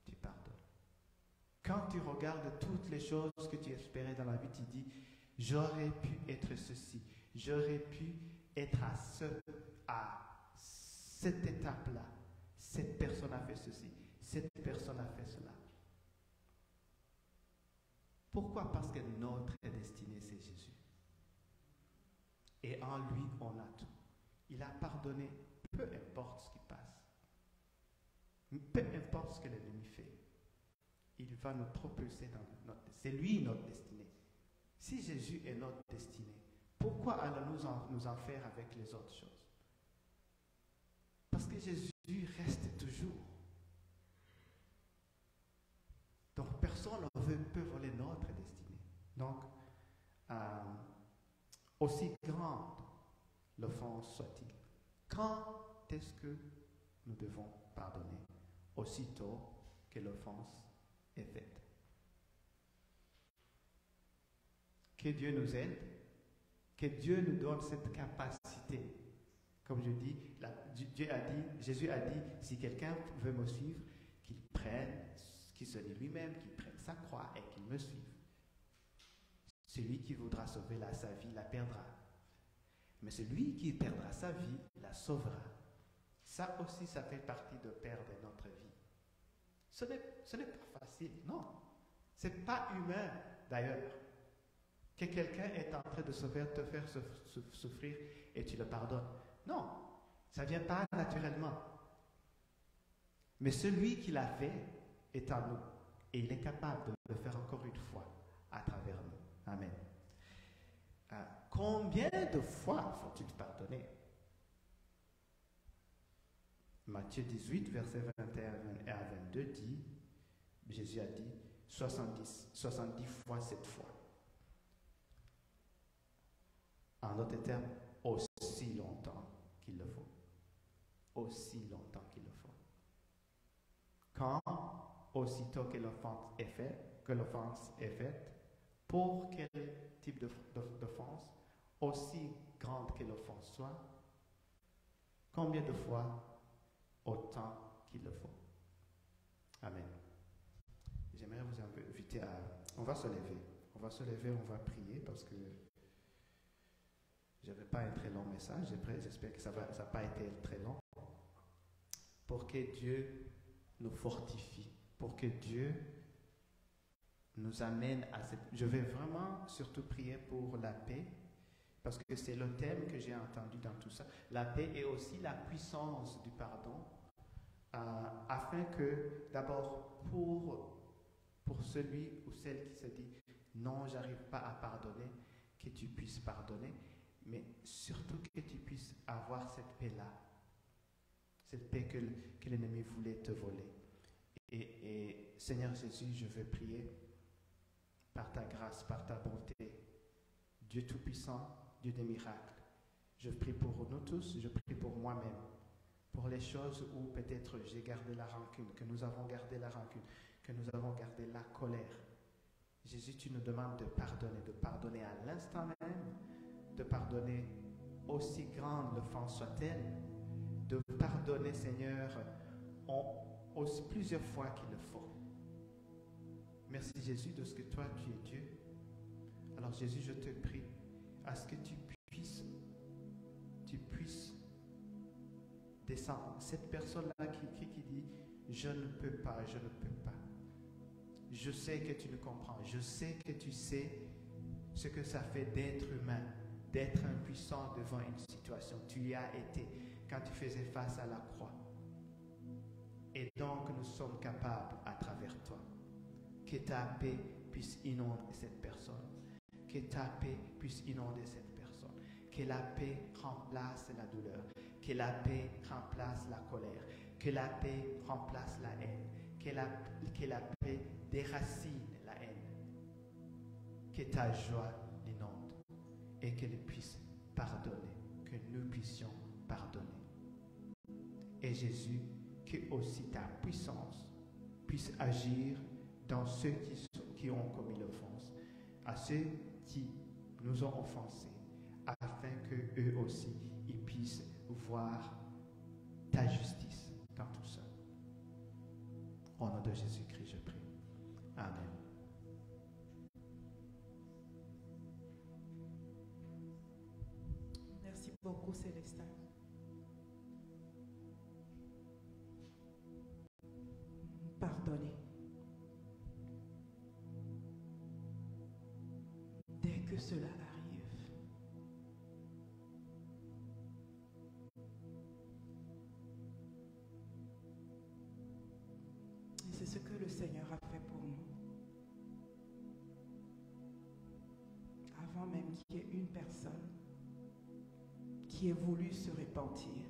tu pardonnes. Quand tu regardes toutes les choses que tu espérais dans la vie, tu dis, j'aurais pu être ceci, j'aurais pu être à cette étape-là. Cette personne a fait ceci, cette personne a fait cela. Pourquoi? Parce que notre destinée, c'est Jésus. Et en lui, on a tout. Il a pardonné, peu importe ce qui passe. Peu importe ce que l'ennemi fait. Il va nous propulser dans notre... C'est lui notre destinée. Si Jésus est notre destinée, pourquoi allons-nous nous en faire avec les autres choses? Parce que Jésus reste toujours. Donc personne ne peut voler notre destinée. Donc, aussi grande l'offense soit-il, quand est-ce que nous devons pardonner? Aussitôt que l'offense est faite. Que Dieu nous aide, que Dieu nous donne cette capacité. Comme je dis, Jésus a dit, si quelqu'un veut me suivre, qu'il prenne, qu'il se lie lui-même, qu'il prenne sa croix et qu'il me suive. Celui qui voudra sauver sa vie la perdra. Mais celui qui perdra sa vie la sauvera. Ça aussi, ça fait partie de perdre notre vie. Ce n'est pas facile, non. Ce n'est pas humain, d'ailleurs, que quelqu'un est en train de te faire souffrir et tu le pardonnes. Non, ça ne vient pas naturellement. Mais celui qui l'a fait est en nous. Et il est capable de le faire encore une fois à travers nous. Amen. Combien de fois faut-il pardonner? Matthieu 18, versets 21 à 22 dit, Jésus a dit 70 fois 7 fois. En d'autres termes, aussi longtemps qu'il le faut. Aussi longtemps qu'il le faut. Quand, aussitôt que l'offense est faite, pour quel type d'offense? Aussi grande que l'offense soit, combien de fois? Autant qu'il le faut. Amen. J'aimerais vous inviter à... On va se lever. On va se lever, on va prier parce que je n'avais pas un très long message. J'espère que ça n'a pas été très long. Pour que Dieu nous fortifie. Pour que Dieu nous amène à cette... Je vais vraiment surtout prier pour la paix. Parce que c'est le thème que j'ai entendu dans tout ça. La paix et aussi la puissance du pardon. Afin que, d'abord, pour celui ou celle qui se dit « Non, j'arrive pas à pardonner », que tu puisses pardonner, mais surtout que tu puisses avoir cette paix-là. Cette paix que l'ennemi voulait te voler. Et Seigneur Jésus, je veux prier par ta grâce, par ta bonté. Dieu Tout-Puissant, Dieu des miracles. Je prie pour nous tous, je prie pour moi-même, pour les choses où peut-être j'ai gardé la rancune, que nous avons gardé la rancune, que nous avons gardé la colère. Jésus, tu nous demandes de pardonner à l'instant même, de pardonner aussi grande l'offense soit-elle, de pardonner, Seigneur, plusieurs fois qu'il le faut. Merci Jésus de ce que toi tu es Dieu. Alors Jésus, je te prie à ce que tu puisses descendre. Cette personne-là qui dit « Je ne peux pas, je ne peux pas ». Je sais que tu nous comprends. Je sais que tu sais ce que ça fait d'être humain, d'être impuissant devant une situation. Tu y as été quand tu faisais face à la croix. Et donc nous sommes capables à travers toi. Que ta paix puisse inonder cette personne. Que ta paix puisse inonder cette personne. Que la paix remplace la douleur. Que la paix remplace la colère. Que la paix remplace la haine. Que la paix déracine la haine. Que ta joie l'inonde. Et qu'elle puisse pardonner, que nous puissions pardonner. Et Jésus, que aussi ta puissance puisse agir dans ceux qui ont commis l'offense, à ceux qui nous ont offensés, afin qu'eux aussi, ils puissent voir ta justice dans tout ça. Au nom de Jésus-Christ, je prie. Amen. Merci beaucoup, Célestin. Pardonnez. Dès que cela arrive, et c'est ce que le Seigneur a fait pour nous. Avant même qu'il y ait une personne qui ait voulu se repentir,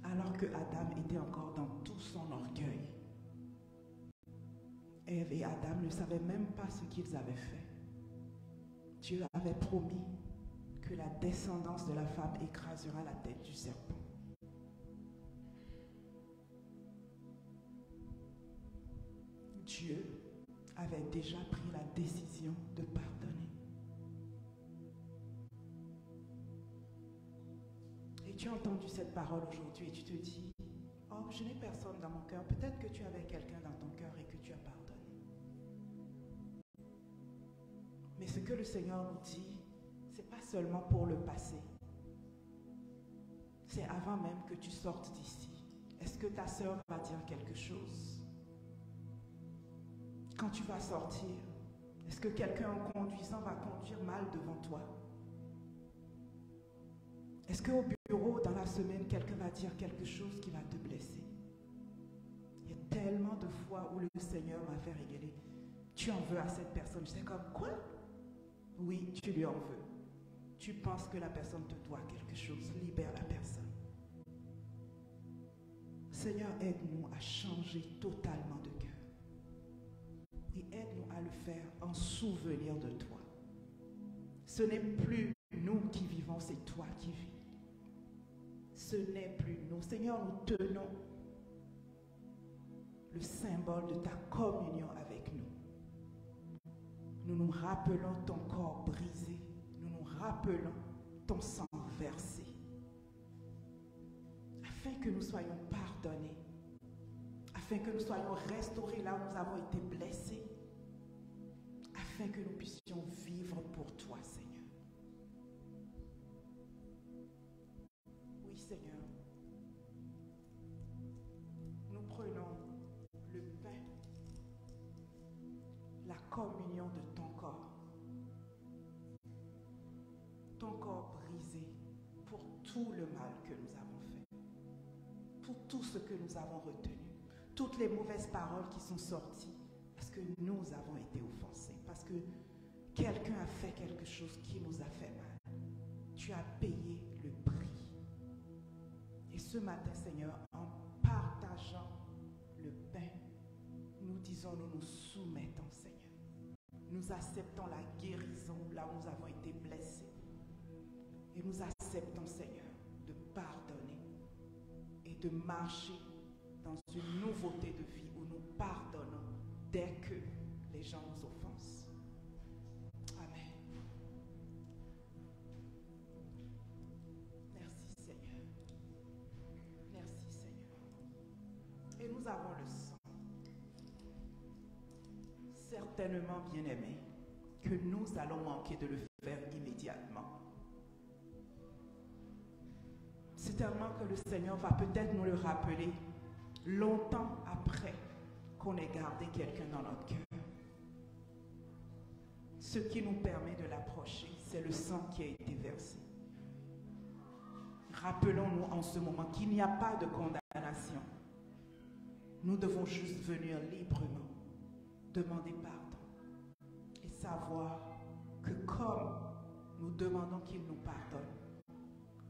alors que Adam était encore dans tout son orgueil. Ève et Adam ne savaient même pas ce qu'ils avaient fait. Dieu avait promis que la descendance de la femme écrasera la tête du serpent. Dieu avait déjà pris la décision de pardonner. Et tu as entendu cette parole aujourd'hui et tu te dis, oh, je n'ai personne dans mon cœur. Peut-être que tu avais quelqu'un dans ton cœur et que tu as pardonné. Mais ce que le Seigneur nous dit, ce n'est pas seulement pour le passé. C'est avant même que tu sortes d'ici. Est-ce que ta sœur va dire quelque chose? Quand tu vas sortir, est-ce que quelqu'un en conduisant va conduire mal devant toi? Est-ce qu'au bureau, dans la semaine, quelqu'un va dire quelque chose qui va te blesser? Il y a tellement de fois où le Seigneur m'a fait rigoler. Tu en veux à cette personne. J'étais comme, quoi? Oui, tu lui en veux. Tu penses que la personne te doit quelque chose. Libère la personne. Seigneur, aide-nous à changer totalement de cœur. Et aide-nous à le faire en souvenir de toi. Ce n'est plus nous qui vivons, c'est toi qui vis. Ce n'est plus nous. Seigneur, nous tenons le symbole de ta communion avec nous. Nous nous rappelons ton corps brisé. Nous nous rappelons ton sang versé. Afin que nous soyons pardonnés. Afin que nous soyons restaurés là où nous avons été blessés. Afin que nous puissions vivre pour toi, Seigneur. Oui, Seigneur. Nous prenons le pain, la communion de ton corps. Ton corps brisé pour tout le mal que nous avons fait. Pour tout ce que nous avons retenu. Toutes les mauvaises paroles qui sont sorties. Parce que nous avons été offensés. Parce que quelqu'un a fait quelque chose qui nous a fait mal. Tu as payé le prix. Et ce matin, Seigneur, en partageant le pain, nous disons, nous nous soumettons, Seigneur. Nous acceptons la guérison là où nous avons été blessés. Et nous acceptons, Seigneur, de pardonner et de marcher dans une nouveauté de vie où nous pardonnons dès que les gens nous offensent. Amen. Merci, Seigneur. Merci, Seigneur. Et nous avons le sang. Certainement, bien-aimé, que nous allons manquer de le faire immédiatement. Certainement que le Seigneur va peut-être nous le rappeler longtemps après qu'on ait gardé quelqu'un dans notre cœur. Ce qui nous permet de l'approcher, c'est le sang qui a été versé. Rappelons-nous en ce moment qu'il n'y a pas de condamnation. Nous devons juste venir librement, demander pardon et savoir que comme nous demandons qu'il nous pardonne,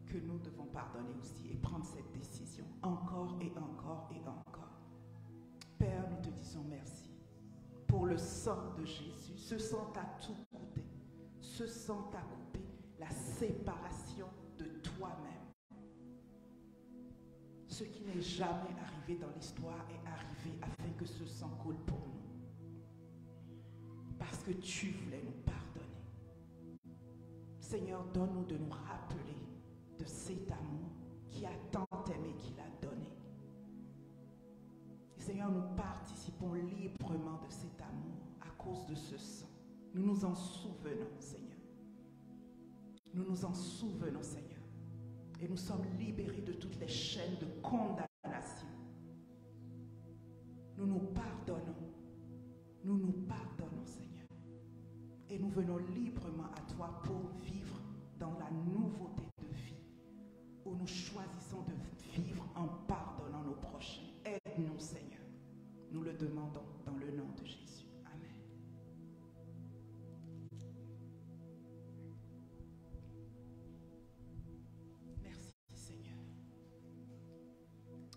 que nous devons pardonner aussi et prendre cette décision encore et encore et encore. Père, nous te disons merci pour le sang de Jésus. Ce sang t'a tout coûté. ce sang t'a coupé, la séparation de toi-même. Ce qui n'est jamais arrivé dans l'histoire est arrivé afin que ce sang coule pour nous. Parce que tu voulais nous pardonner. Seigneur, donne-nous de nous rappeler de cet amour qui a tant aimé qu'il a donné. Et Seigneur, nous participons librement de cet amour à cause de ce sang. Nous nous en souvenons, Seigneur. Nous nous en souvenons, Seigneur. Et nous sommes libérés de toutes les chaînes de condamnation. Nous nous pardonnons. Nous nous pardonnons, Seigneur. Et nous venons librement à toi pour vivre dans la nouveauté de vie, où nous choisissons de vivre en pardonnant nos prochains. Aide-nous, Seigneur. Nous le demandons dans le nom de Jésus. Amen. Merci, Seigneur.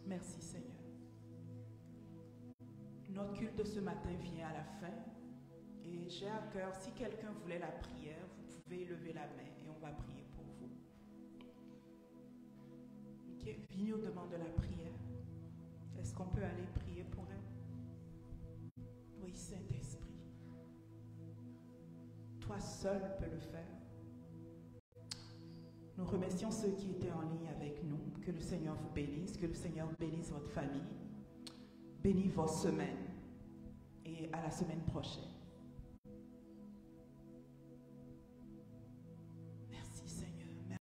Merci, Seigneur. Notre culte de ce matin vient à la fin. Et j'ai à cœur, si quelqu'un voulait la prière, vous pouvez lever la main et on va prier pour vous. Ok, Vigneault demande de la prière. Est-ce qu'on peut aller prier pour elle? Oui, Saint-Esprit. Toi seul peux le faire. Nous remercions ceux qui étaient en ligne avec nous. Que le Seigneur vous bénisse, que le Seigneur bénisse votre famille. Bénis vos semaines et à la semaine prochaine.